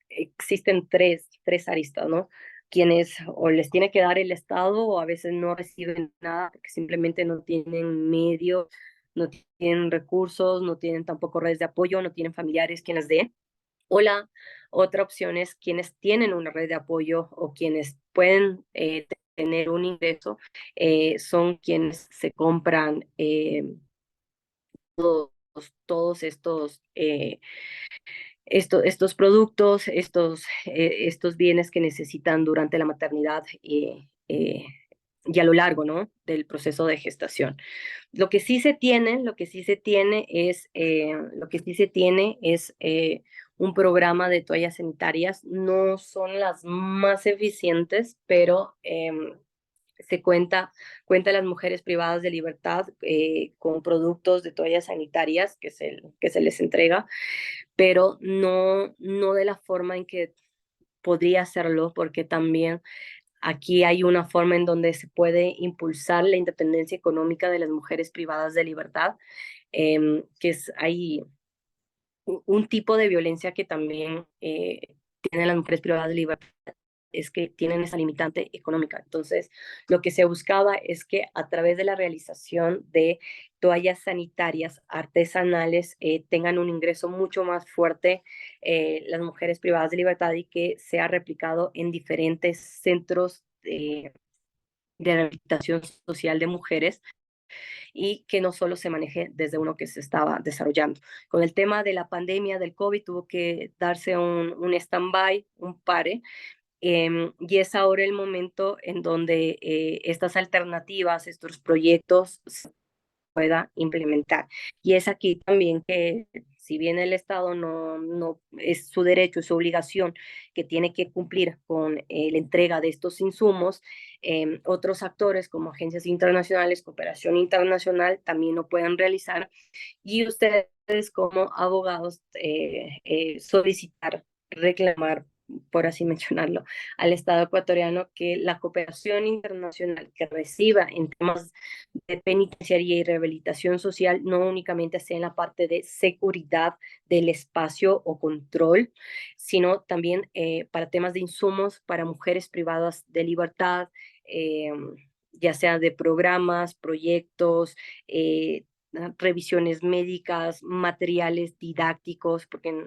existen tres aristas, ¿no? Quienes o les tiene que dar el Estado o a veces no reciben nada porque simplemente no tienen medios, no tienen recursos, no tienen tampoco redes de apoyo, no tienen familiares quienes den. O la otra opción es quienes tienen una red de apoyo o quienes pueden tener un ingreso, son quienes se compran todos, todos estos productos, estos bienes que necesitan durante la maternidad y a lo largo, ¿no?, del proceso de gestación. Lo que sí se tiene es un programa de toallas sanitarias. No son las más eficientes, pero cuenta a las mujeres privadas de libertad con productos de toallas sanitarias que se les entrega, pero no de la forma en que podría hacerlo, porque también aquí hay una forma en donde se puede impulsar la independencia económica de las mujeres privadas de libertad, hay un tipo de violencia que también tienen las mujeres privadas de libertad, es que tienen esa limitante económica. Entonces, lo que se buscaba es que a través de la realización de toallas sanitarias artesanales tengan un ingreso mucho más fuerte las mujeres privadas de libertad, y que sea replicado en diferentes centros de rehabilitación social de mujeres, y que no solo se maneje desde uno que se estaba desarrollando. Con el tema de la pandemia del COVID tuvo que darse un stand-by, un pare, y es ahora el momento en donde estas alternativas, estos proyectos se pueda implementar. Y es aquí también que, si bien el Estado no es su derecho, es su obligación, que tiene que cumplir con la entrega de estos insumos, otros actores como agencias internacionales, cooperación internacional, también lo pueden realizar, y ustedes como abogados solicitar, reclamar, por así mencionarlo, al Estado ecuatoriano, que la cooperación internacional que reciba en temas de penitenciaría y rehabilitación social no únicamente sea en la parte de seguridad del espacio o control, sino también para temas de insumos para mujeres privadas de libertad, eh, ya sea de programas, proyectos, revisiones médicas, materiales didácticos, porque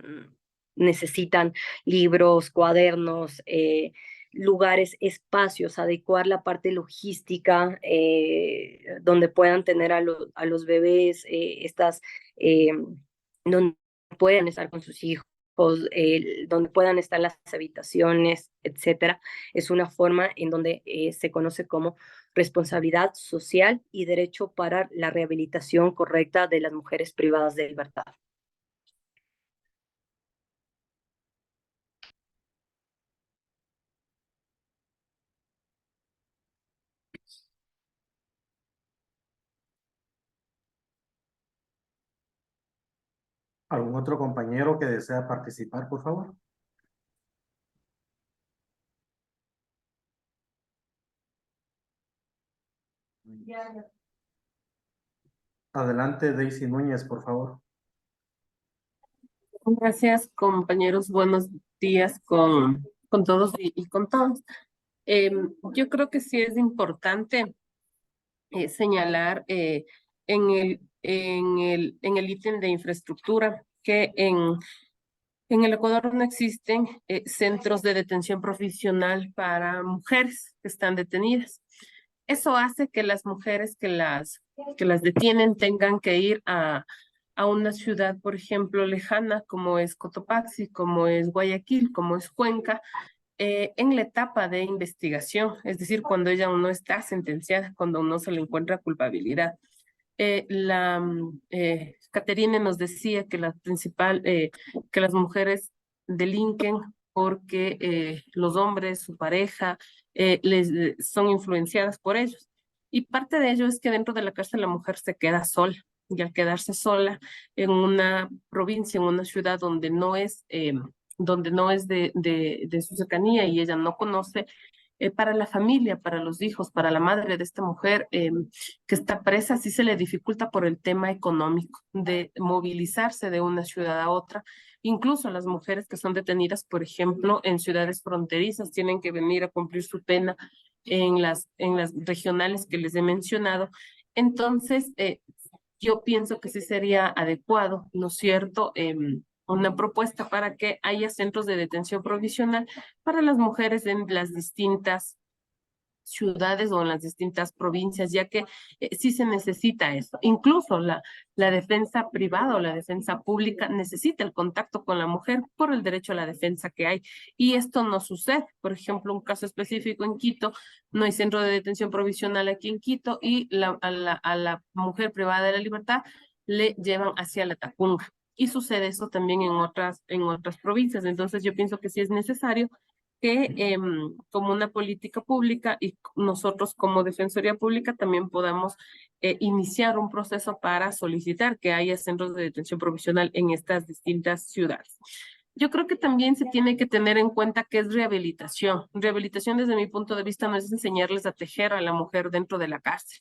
necesitan libros, cuadernos, lugares, espacios, adecuar la parte logística donde puedan tener a los bebés, donde puedan estar con sus hijos, donde puedan estar las habitaciones, etcétera. Es una forma en donde se conoce como responsabilidad social y derecho para la rehabilitación correcta de las mujeres privadas de libertad. ¿Algún otro compañero que desea participar, por favor? Adelante, Daisy Núñez, por favor. Gracias, compañeros. Buenos días con todos y con todos. Yo creo que sí es importante señalar en el ítem de infraestructura que en el Ecuador no existen centros de detención provisional para mujeres que están detenidas. Eso hace que las mujeres que las detienen tengan que ir a una ciudad, por ejemplo, lejana, como es Cotopaxi, como es Guayaquil, como es Cuenca, en la etapa de investigación, es decir, cuando ella aún no está sentenciada, cuando aún no se le encuentra culpabilidad. Caterine nos decía que que las mujeres delinquen porque los hombres, su pareja, son influenciadas por ellos. Y parte de ello es que dentro de la cárcel la mujer se queda sola. Y al quedarse sola en una provincia, en una ciudad donde no es de su cercanía y ella no conoce, para la familia, para los hijos, para la madre de esta mujer que está presa, sí se le dificulta por el tema económico de movilizarse de una ciudad a otra. Incluso las mujeres que son detenidas, por ejemplo, en ciudades fronterizas, tienen que venir a cumplir su pena en las regionales que les he mencionado. Entonces, yo pienso que sí sería adecuado, ¿no es cierto?, una propuesta para que haya centros de detención provisional para las mujeres en las distintas ciudades o en las distintas provincias, ya que sí se necesita eso. Incluso la defensa privada o la defensa pública necesita el contacto con la mujer por el derecho a la defensa que hay. Y esto no sucede. Por ejemplo, un caso específico en Quito, no hay centro de detención provisional aquí en Quito y a la mujer privada de la libertad le llevan hacia la Tacunga. Y sucede eso también en otras provincias. Entonces yo pienso que sí es necesario que como una política pública y nosotros como Defensoría Pública también podamos iniciar un proceso para solicitar que haya centros de detención provisional en estas distintas ciudades. Yo creo que también se tiene que tener en cuenta que es rehabilitación. Rehabilitación desde mi punto de vista no es enseñarles a tejer a la mujer dentro de la cárcel,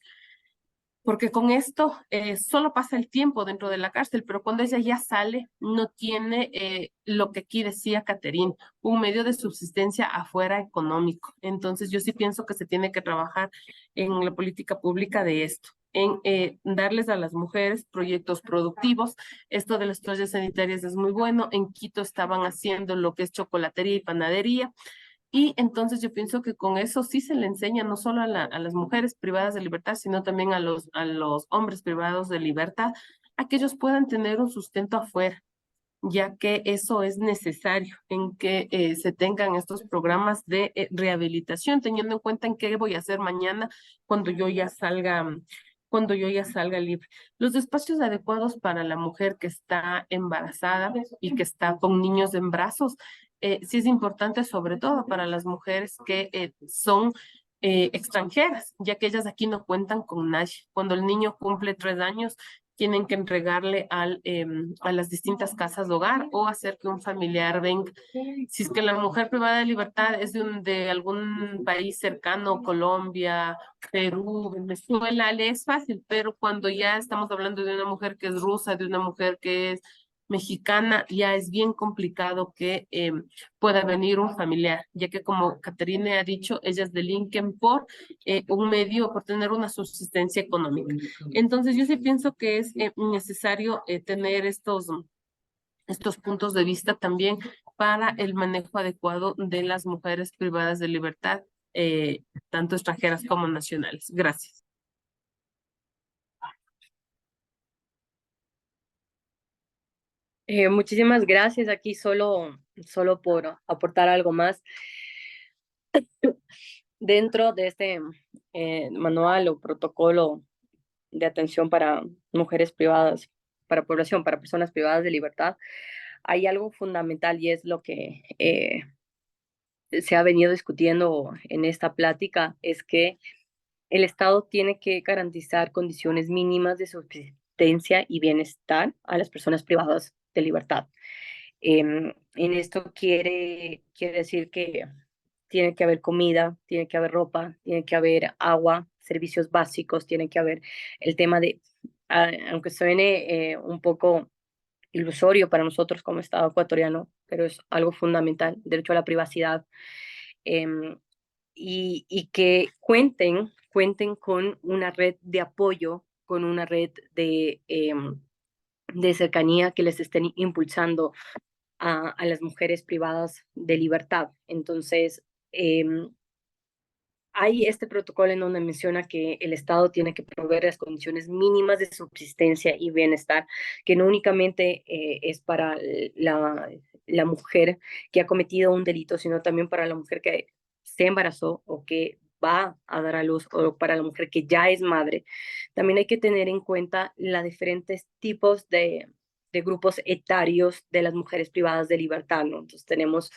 porque con esto solo pasa el tiempo dentro de la cárcel, pero cuando ella ya sale, no tiene lo que aquí decía Caterine, un medio de subsistencia afuera económico. Entonces yo sí pienso que se tiene que trabajar en la política pública de esto, en darles a las mujeres proyectos productivos. Esto de las toallas sanitarias es muy bueno. En Quito estaban haciendo lo que es chocolatería y panadería. Y entonces yo pienso que con eso sí se le enseña no solo a las mujeres privadas de libertad, sino también a los hombres privados de libertad, a que ellos puedan tener un sustento afuera, ya que eso es necesario en que se tengan estos programas de rehabilitación, teniendo en cuenta en qué voy a hacer mañana cuando yo ya salga, cuando yo ya salga libre. Los espacios adecuados para la mujer que está embarazada y que está con niños en brazos, sí es importante, sobre todo para las mujeres que son extranjeras, ya que ellas aquí no cuentan con nadie. Cuando el niño cumple 3 años, tienen que entregarle a las distintas casas de hogar o hacer que un familiar venga. Si es que la mujer privada de libertad es de algún país cercano, Colombia, Perú, Venezuela, le es fácil, pero cuando ya estamos hablando de una mujer que es rusa, de una mujer que es mexicana, ya es bien complicado que pueda venir un familiar, ya que como Caterine ha dicho, ellas delinquen por un medio, por tener una subsistencia económica. Entonces yo sí pienso que es necesario tener estos puntos de vista también para el manejo adecuado de las mujeres privadas de libertad, tanto extranjeras como nacionales. Gracias. Muchísimas gracias. Aquí solo por aportar algo más. Dentro de este manual o protocolo de atención para mujeres privadas, para población, para personas privadas de libertad, hay algo fundamental y es lo que se ha venido discutiendo en esta plática, es que el Estado tiene que garantizar condiciones mínimas de subsistencia y bienestar a las personas privadas de libertad. En esto quiere decir que tiene que haber comida, tiene que haber ropa, tiene que haber agua, servicios básicos, tiene que haber el tema de, aunque suene un poco ilusorio para nosotros como Estado ecuatoriano, pero es algo fundamental, derecho a la privacidad, em, y que cuenten con una red de apoyo, con una red de cercanía que les estén impulsando a las mujeres privadas de libertad. Entonces, hay este protocolo en donde menciona que el Estado tiene que proveer las condiciones mínimas de subsistencia y bienestar, que no únicamente es para la mujer que ha cometido un delito, sino también para la mujer que se embarazó o que va a dar a luz, o para la mujer que ya es madre. También hay que tener en cuenta los diferentes tipos de grupos etarios de las mujeres privadas de libertad, ¿no? Entonces tenemos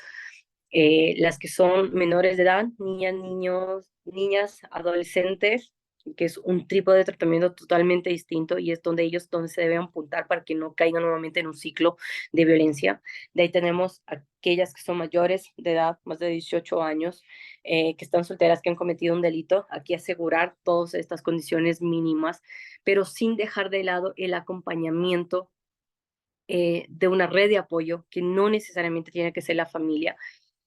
las que son menores de edad, niñas, niños, niñas, adolescentes, que es un tipo de tratamiento totalmente distinto y es donde se deben apuntar para que no caigan nuevamente en un ciclo de violencia. De ahí tenemos aquellas que son mayores de edad, más de 18 años, que están solteras, que han cometido un delito. Aquí asegurar todas estas condiciones mínimas, pero sin dejar de lado el acompañamiento de una red de apoyo que no necesariamente tiene que ser la familia.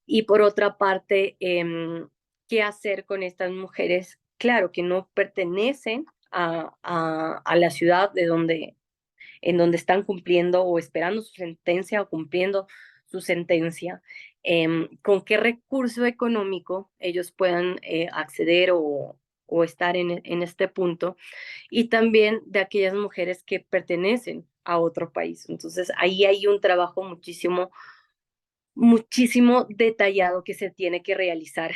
Y por otra parte, ¿qué hacer con estas mujeres? Claro, que no pertenecen a la ciudad en donde están cumpliendo o esperando su sentencia o cumpliendo su sentencia. con qué recurso económico ellos puedan acceder o estar en este punto, y también de aquellas mujeres que pertenecen a otro país. Entonces, ahí hay un trabajo muchísimo detallado que se tiene que realizar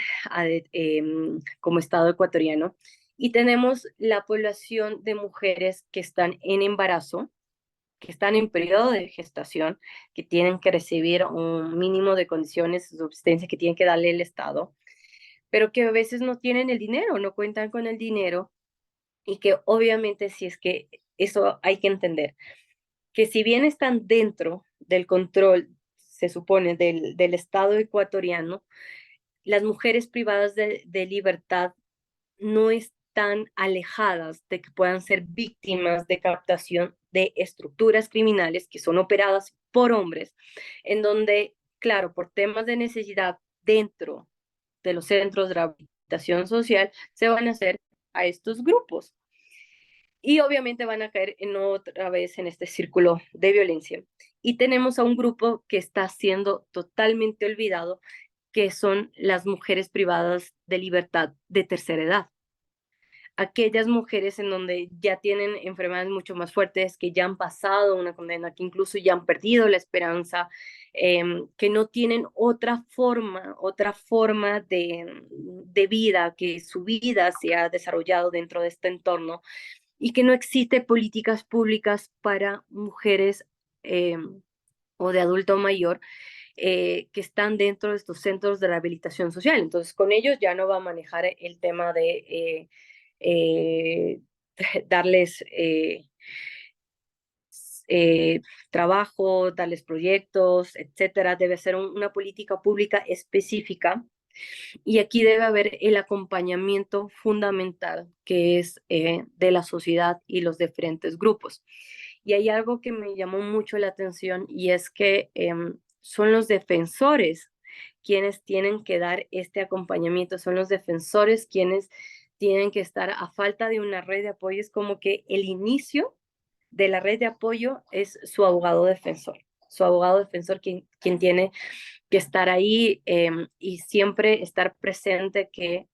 como Estado ecuatoriano. Y tenemos la población de mujeres que están en embarazo, que están en periodo de gestación, que tienen que recibir un mínimo de condiciones de subsistencia que tienen que darle el Estado, pero que a veces no tienen el dinero, no cuentan con el dinero, y que obviamente, si es que eso hay que entender, que si bien están dentro del control, se supone, del Estado ecuatoriano, las mujeres privadas de libertad no están alejadas de que puedan ser víctimas de captación de estructuras criminales que son operadas por hombres, en donde, claro, por temas de necesidad dentro de los centros de rehabilitación social, se van a hacer a estos grupos. Y obviamente van a caer en otra vez en este círculo de violencia. Y tenemos a un grupo que está siendo totalmente olvidado, que son las mujeres privadas de libertad de tercera edad. Aquellas mujeres en donde ya tienen enfermedades mucho más fuertes, que ya han pasado una condena, que incluso ya han perdido la esperanza, que no tienen otra forma de vida, que su vida se ha desarrollado dentro de este entorno, y que no existe políticas públicas para mujeres o de adulto mayor que están dentro de estos centros de rehabilitación social. Entonces, con ellos ya no va a manejar el tema de eh, darles eh, trabajo, darles proyectos, etcétera. Debe ser una política pública específica, y aquí debe haber el acompañamiento fundamental que es de la sociedad y los diferentes grupos. Y hay algo que me llamó mucho la atención, y es que son los defensores quienes tienen que dar este acompañamiento, son los defensores quienes tienen que estar a falta de una red de apoyo. Es como que el inicio de la red de apoyo es su abogado defensor quien tiene que estar ahí y siempre estar presente, que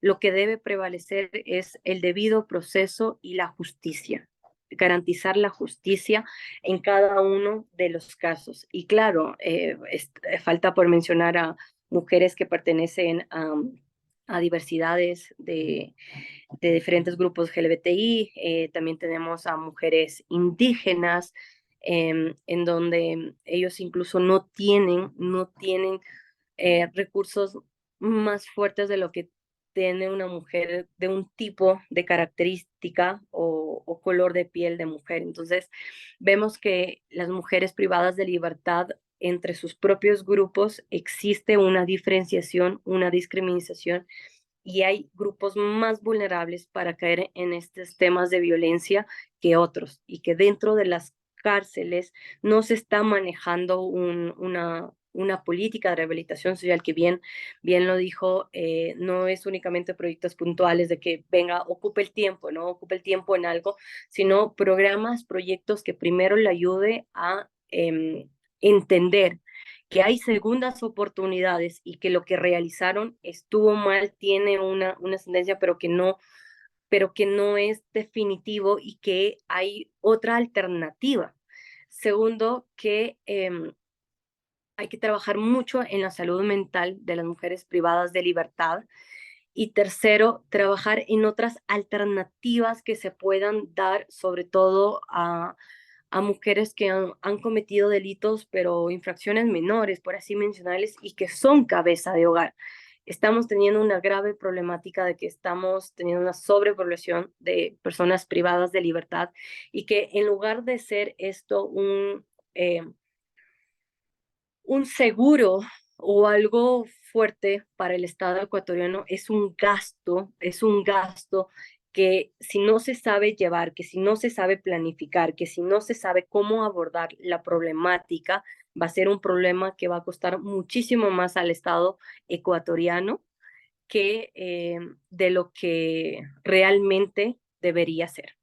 lo que debe prevalecer es el debido proceso y la justicia, garantizar la justicia en cada uno de los casos. Y claro, falta por mencionar a mujeres que pertenecen a diversidades de diferentes grupos LGBTI, también tenemos a mujeres indígenas, en donde ellos incluso no tienen recursos más fuertes de lo que tiene una mujer de un tipo de característica o color de piel de mujer. Entonces, vemos que las mujeres privadas de libertad, entre sus propios grupos existe una diferenciación, una discriminación, y hay grupos más vulnerables para caer en estos temas de violencia que otros, y que dentro de las cárceles no se está manejando una política de rehabilitación social que bien lo dijo, no es únicamente proyectos puntuales de que venga, ocupe el tiempo, no ocupe el tiempo en algo, sino programas, proyectos que primero le ayude a entender que hay segundas oportunidades, y que lo que realizaron estuvo mal, tiene una tendencia, pero que no es definitivo, y que hay otra alternativa. Segundo, que hay que trabajar mucho en la salud mental de las mujeres privadas de libertad. Y tercero, trabajar en otras alternativas que se puedan dar, sobre todo a mujeres que han cometido delitos, pero infracciones menores, por así mencionarles, y que son cabeza de hogar. Estamos teniendo una grave problemática de que estamos teniendo una sobrepoblación de personas privadas de libertad, y que en lugar de ser esto un seguro o algo fuerte para el Estado ecuatoriano, es un gasto que, si no se sabe llevar, que si no se sabe planificar, que si no se sabe cómo abordar la problemática, va a ser un problema que va a costar muchísimo más al Estado ecuatoriano que de lo que realmente debería ser.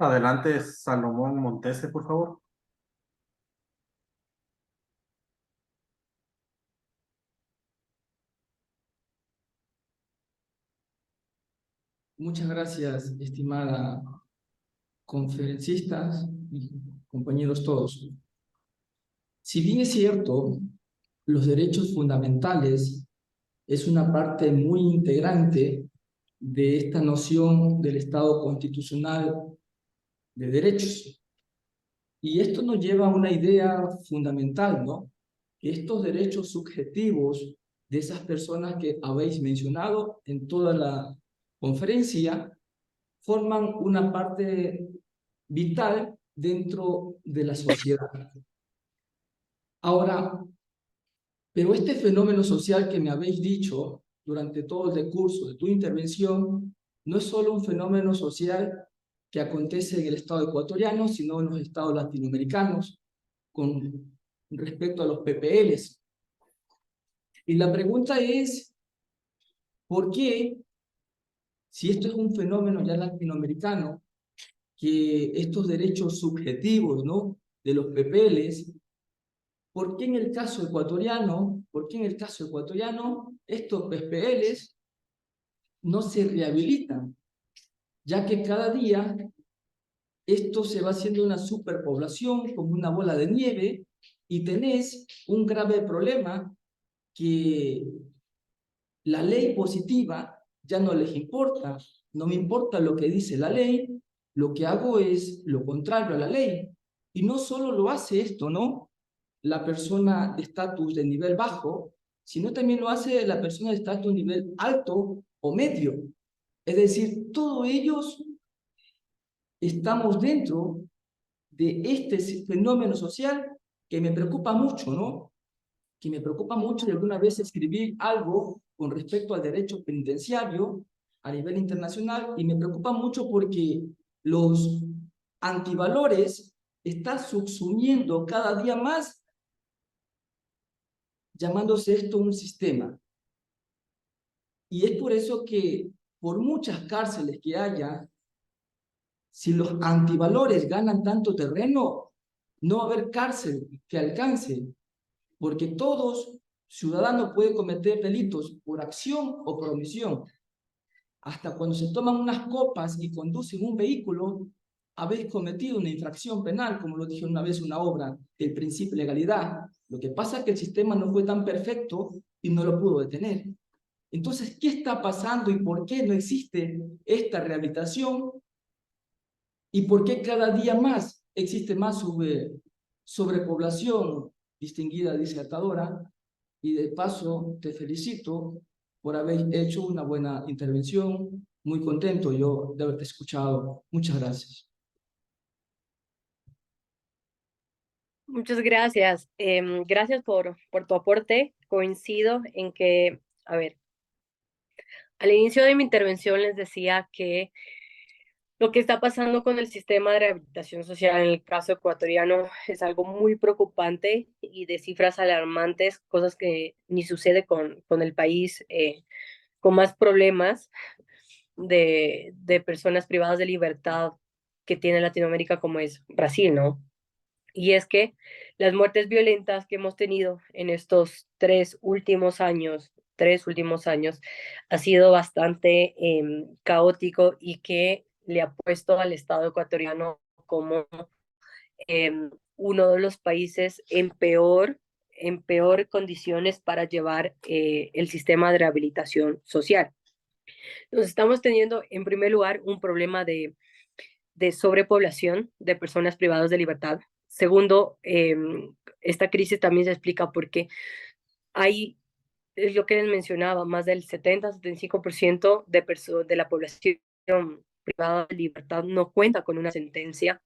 Adelante, Salomón Montese, por favor. Muchas gracias, estimada conferencistas y compañeros todos. Si bien es cierto, los derechos fundamentales es una parte muy integrante de esta noción del Estado constitucional de derechos. Y esto nos lleva a una idea fundamental, ¿no? Que estos derechos subjetivos de esas personas que habéis mencionado en toda la conferencia forman una parte vital dentro de la sociedad. Ahora, pero este fenómeno social que me habéis dicho durante todo el decurso de tu intervención no es solo un fenómeno social que acontece en el Estado ecuatoriano, sino en los estados latinoamericanos, con respecto a los PPLs. Y la pregunta es, ¿por qué, si esto es un fenómeno ya latinoamericano, que estos derechos subjetivos, ¿no?, de los PPLs, ¿por qué en el caso ecuatoriano, estos PPLs no se rehabilitan? Ya que cada día esto se va haciendo una superpoblación, como una bola de nieve, y tenés un grave problema que la ley positiva ya no les importa, no me importa lo que dice la ley, lo que hago es lo contrario a la ley. Y no solo lo hace esto, ¿no?, la persona de estatus de nivel bajo, sino también lo hace la persona de estatus de nivel alto o medio. Es decir, todos ellos estamos dentro de este fenómeno social que me preocupa mucho, ¿no? Que me preocupa mucho, y alguna vez escribí algo con respecto al derecho penitenciario a nivel internacional, y me preocupa mucho porque los antivalores están subsumiendo cada día más, llamándose esto un sistema. Y es por eso que, por muchas cárceles que haya, si los antivalores ganan tanto terreno, no va a haber cárcel que alcance, porque todos ciudadanos pueden cometer delitos por acción o por omisión. Hasta cuando se toman unas copas y conducen un vehículo, habéis cometido una infracción penal, como lo dije una vez en una obra, el principio de legalidad. Lo que pasa es que el sistema no fue tan perfecto y no lo pudo detener. Entonces, ¿qué está pasando y por qué no existe esta rehabilitación? ¿Y por qué cada día más existe más sobrepoblación, distinguida disertadora? Y de paso, te felicito por haber hecho una buena intervención. Muy contento yo de haberte escuchado. Muchas gracias. Muchas gracias. Gracias por tu aporte. Coincido en que, a ver, al inicio de mi intervención les decía que lo que está pasando con el sistema de rehabilitación social en el caso ecuatoriano es algo muy preocupante y de cifras alarmantes, cosas que ni sucede con el país con más problemas de personas privadas de libertad que tiene Latinoamérica, como es Brasil, ¿no? Y es que las muertes violentas que hemos tenido en estos tres últimos años, ha sido bastante caótico, y que le ha puesto al Estado ecuatoriano como uno de los países en peor condiciones para llevar el sistema de rehabilitación social. Nos estamos teniendo, en primer lugar, un problema de sobrepoblación de personas privadas de libertad. Segundo, esta crisis también se explica porque hay, es lo que les mencionaba, más del 70-75% de la población privada de libertad no cuenta con una sentencia.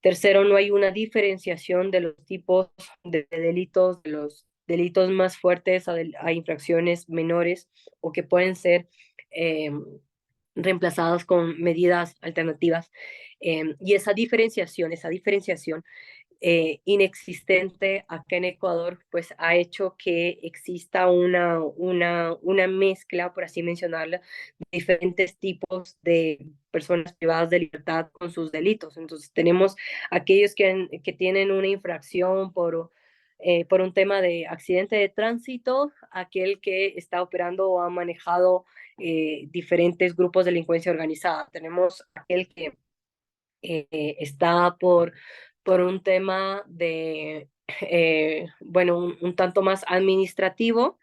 Tercero, no hay una diferenciación de los tipos de delitos, de los delitos más fuertes a infracciones menores o que pueden ser reemplazadas con medidas alternativas. Y esa diferenciación inexistente acá en Ecuador, pues ha hecho que exista una mezcla, por así mencionarla, de diferentes tipos de personas privadas de libertad con sus delitos. Entonces tenemos aquellos que tienen una infracción por un tema de accidente de tránsito, aquel que está operando o ha manejado diferentes grupos de delincuencia organizada. Tenemos aquel que está por un tema de, bueno, un tanto más administrativo,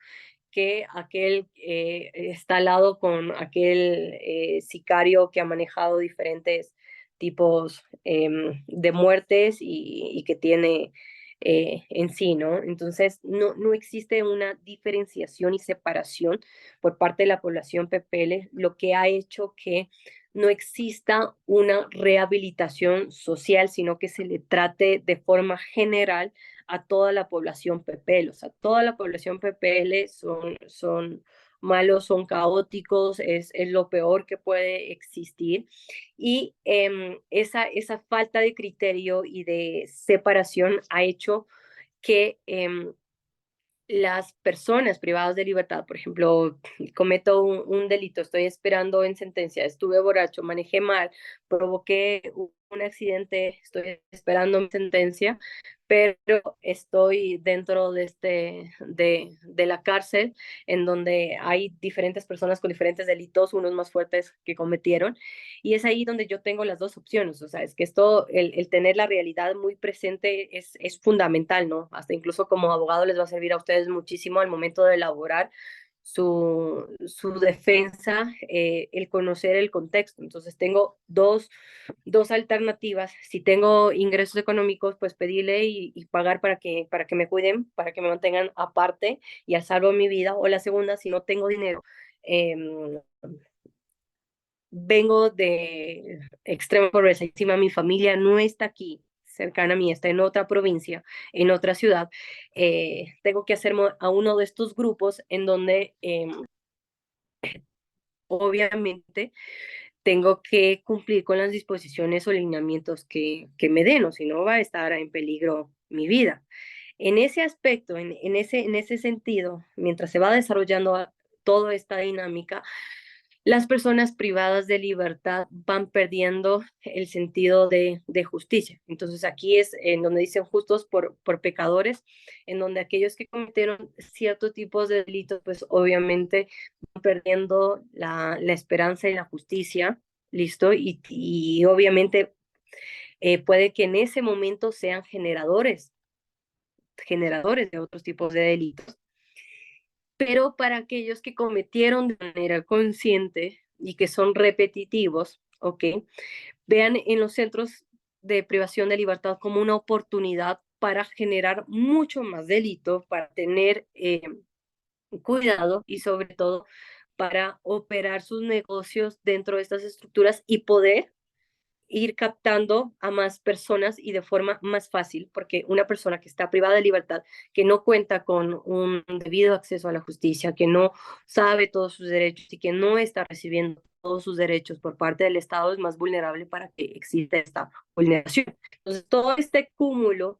que aquel está al lado con aquel sicario que ha manejado diferentes tipos de muertes y que tiene en sí, ¿no? Entonces, no existe una diferenciación y separación por parte de la población PPL, lo que ha hecho que no exista una rehabilitación social, sino que se le trate de forma general a toda la población PPL. O sea, toda la población PPL son malos, son caóticos, es lo peor que puede existir. Y esa falta de criterio y de separación ha hecho que las personas privadas de libertad, por ejemplo, cometo un delito, estoy esperando en sentencia, estuve borracho, manejé mal, provoqué un accidente, estoy esperando mi sentencia, pero estoy dentro de la cárcel en donde hay diferentes personas con diferentes delitos, unos más fuertes que cometieron, y es ahí donde yo tengo las dos opciones. O sea, es que esto, el tener la realidad muy presente es fundamental, ¿no? Hasta incluso como abogado les va a servir a ustedes muchísimo al momento de elaborar su defensa, el conocer el contexto. Entonces tengo dos alternativas. Si tengo ingresos económicos, pues pedirle y pagar para que me cuiden, para que me mantengan aparte y a salvo mi vida. O la segunda, si no tengo dinero, eh, vengo de extrema pobreza, encima mi familia no está aquí cercana a mí, está en otra provincia, en otra ciudad, tengo que hacerme a uno de estos grupos en donde obviamente tengo que cumplir con las disposiciones o lineamientos que me den, o si no va a estar en peligro mi vida. En ese aspecto, en ese sentido, mientras se va desarrollando toda esta dinámica, las personas privadas de libertad van perdiendo el sentido de justicia. Entonces aquí es en donde dicen justos por pecadores, en donde aquellos que cometieron ciertos tipos de delitos, pues obviamente van perdiendo la esperanza en la justicia, ¿listo? Y obviamente puede que en ese momento sean generadores de otros tipos de delitos, pero para aquellos que cometieron de manera consciente y que son repetitivos, ¿ok? Vean en los centros de privación de libertad como una oportunidad para generar mucho más delito, para tener cuidado y sobre todo para operar sus negocios dentro de estas estructuras y poder ir captando a más personas y de forma más fácil, porque una persona que está privada de libertad, que no cuenta con un debido acceso a la justicia, que no sabe todos sus derechos y que no está recibiendo todos sus derechos por parte del Estado, es más vulnerable para que exista esta vulneración. Entonces, todo este cúmulo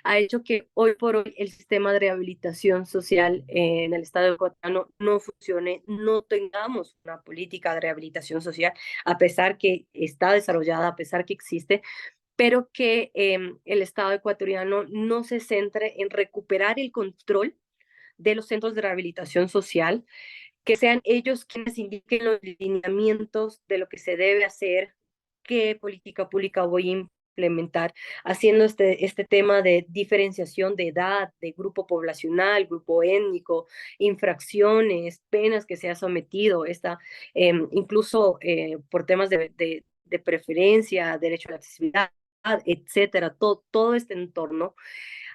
ha hecho que hoy por hoy el sistema de rehabilitación social en el Estado ecuatoriano no funcione, no tengamos una política de rehabilitación social a pesar que está desarrollada, a pesar que existe, pero que el Estado ecuatoriano no se centre en recuperar el control de los centros de rehabilitación social, que sean ellos quienes indiquen los lineamientos de lo que se debe hacer, qué política pública voy a implementar, haciendo este tema de diferenciación de edad, de grupo poblacional, grupo étnico, infracciones, penas que se ha sometido, incluso por temas de preferencia, derecho a la accesibilidad, etcétera, todo este entorno.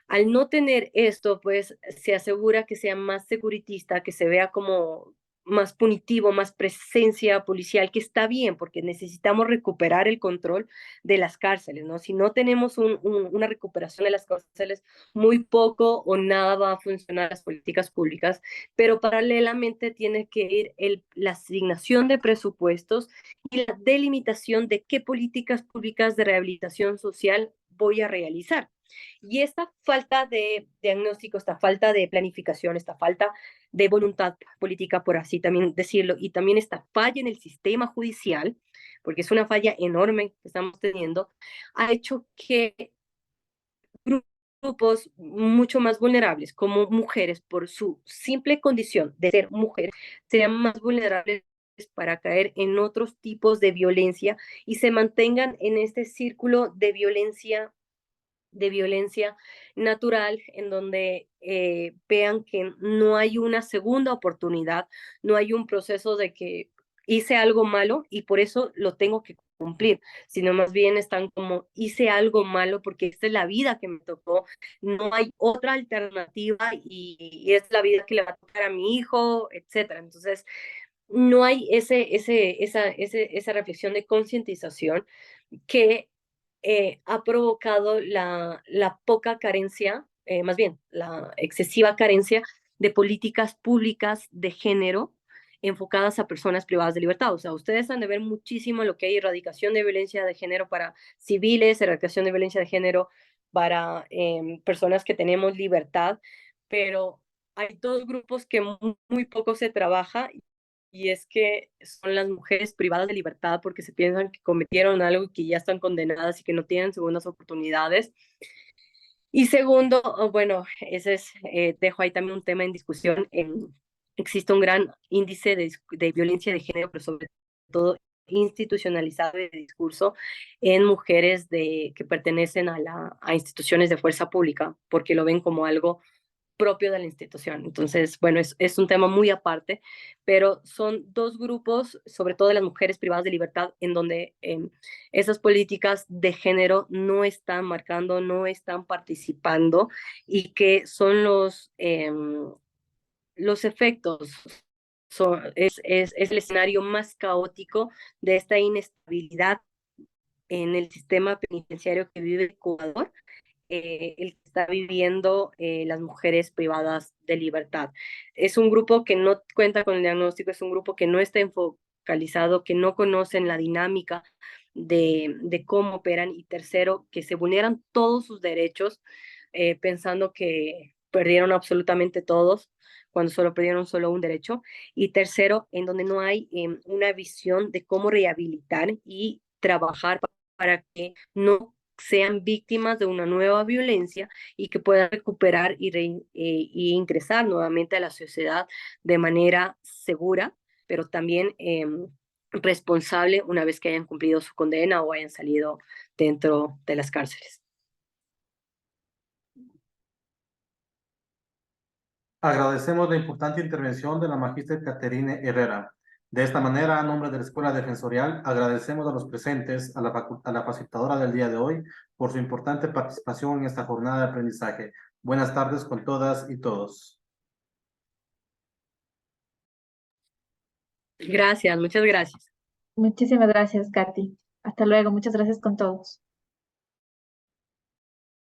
Al no tener esto, pues se asegura que sea más securitista, que se vea como más punitivo, más presencia policial, que está bien, porque necesitamos recuperar el control de las cárceles, ¿no? Si no tenemos una recuperación de las cárceles, muy poco o nada va a funcionar las políticas públicas, pero paralelamente tiene que ir la asignación de presupuestos y la delimitación de qué políticas públicas de rehabilitación social voy a realizar. Y esta falta de diagnóstico, esta falta de planificación, esta falta de voluntad política, por así también decirlo, y también esta falla en el sistema judicial, porque es una falla enorme que estamos teniendo, ha hecho que grupos mucho más vulnerables, como mujeres, por su simple condición de ser mujeres, sean más vulnerables para caer en otros tipos de violencia y se mantengan en este círculo de violencia natural, en donde vean que no hay una segunda oportunidad, no hay un proceso de que hice algo malo y por eso lo tengo que cumplir, sino más bien están como hice algo malo porque esta es la vida que me tocó, no hay otra alternativa y es la vida que le va a tocar a mi hijo, etcétera. Entonces, no hay esa reflexión de concientización que ha provocado la poca carencia, más bien la excesiva carencia de políticas públicas de género enfocadas a personas privadas de libertad. O sea, ustedes han de ver muchísimo lo que hay erradicación de violencia de género para civiles, erradicación de violencia de género para personas que tenemos libertad, pero hay dos grupos que muy poco se trabaja y es que son las mujeres privadas de libertad porque se piensan que cometieron algo y que ya están condenadas y que no tienen segundas oportunidades. Y segundo, bueno, ese es, dejo ahí también un tema en discusión. Existe un gran índice de violencia de género, pero sobre todo institucionalizado de discurso en mujeres que pertenecen a instituciones de fuerza pública, porque lo ven como algo propio de la institución. Entonces, bueno, es un tema muy aparte, pero son dos grupos, sobre todo de las mujeres privadas de libertad, en donde esas políticas de género no están marcando, no están participando y que son los efectos. Es el escenario más caótico de esta inestabilidad en el sistema penitenciario que vive Ecuador, el que está viviendo las mujeres privadas de libertad. Es un grupo que no cuenta con el diagnóstico, es un grupo que no está focalizado, que no conocen la dinámica de cómo operan y tercero, que se vulneran todos sus derechos pensando que perdieron absolutamente todos cuando solo perdieron solo un derecho y tercero, en donde no hay una visión de cómo rehabilitar y trabajar para que no sean víctimas de una nueva violencia y que puedan recuperar y ingresar nuevamente a la sociedad de manera segura, pero también responsable una vez que hayan cumplido su condena o hayan salido dentro de las cárceles. Agradecemos la importante intervención de la magíster Caterine Herrera. De esta manera, a nombre de la Escuela Defensorial, agradecemos a los presentes, a la facilitadora del día de hoy, por su importante participación en esta jornada de aprendizaje. Buenas tardes con todas y todos. Gracias, muchas gracias. Muchísimas gracias, Katy. Hasta luego. Muchas gracias con todos.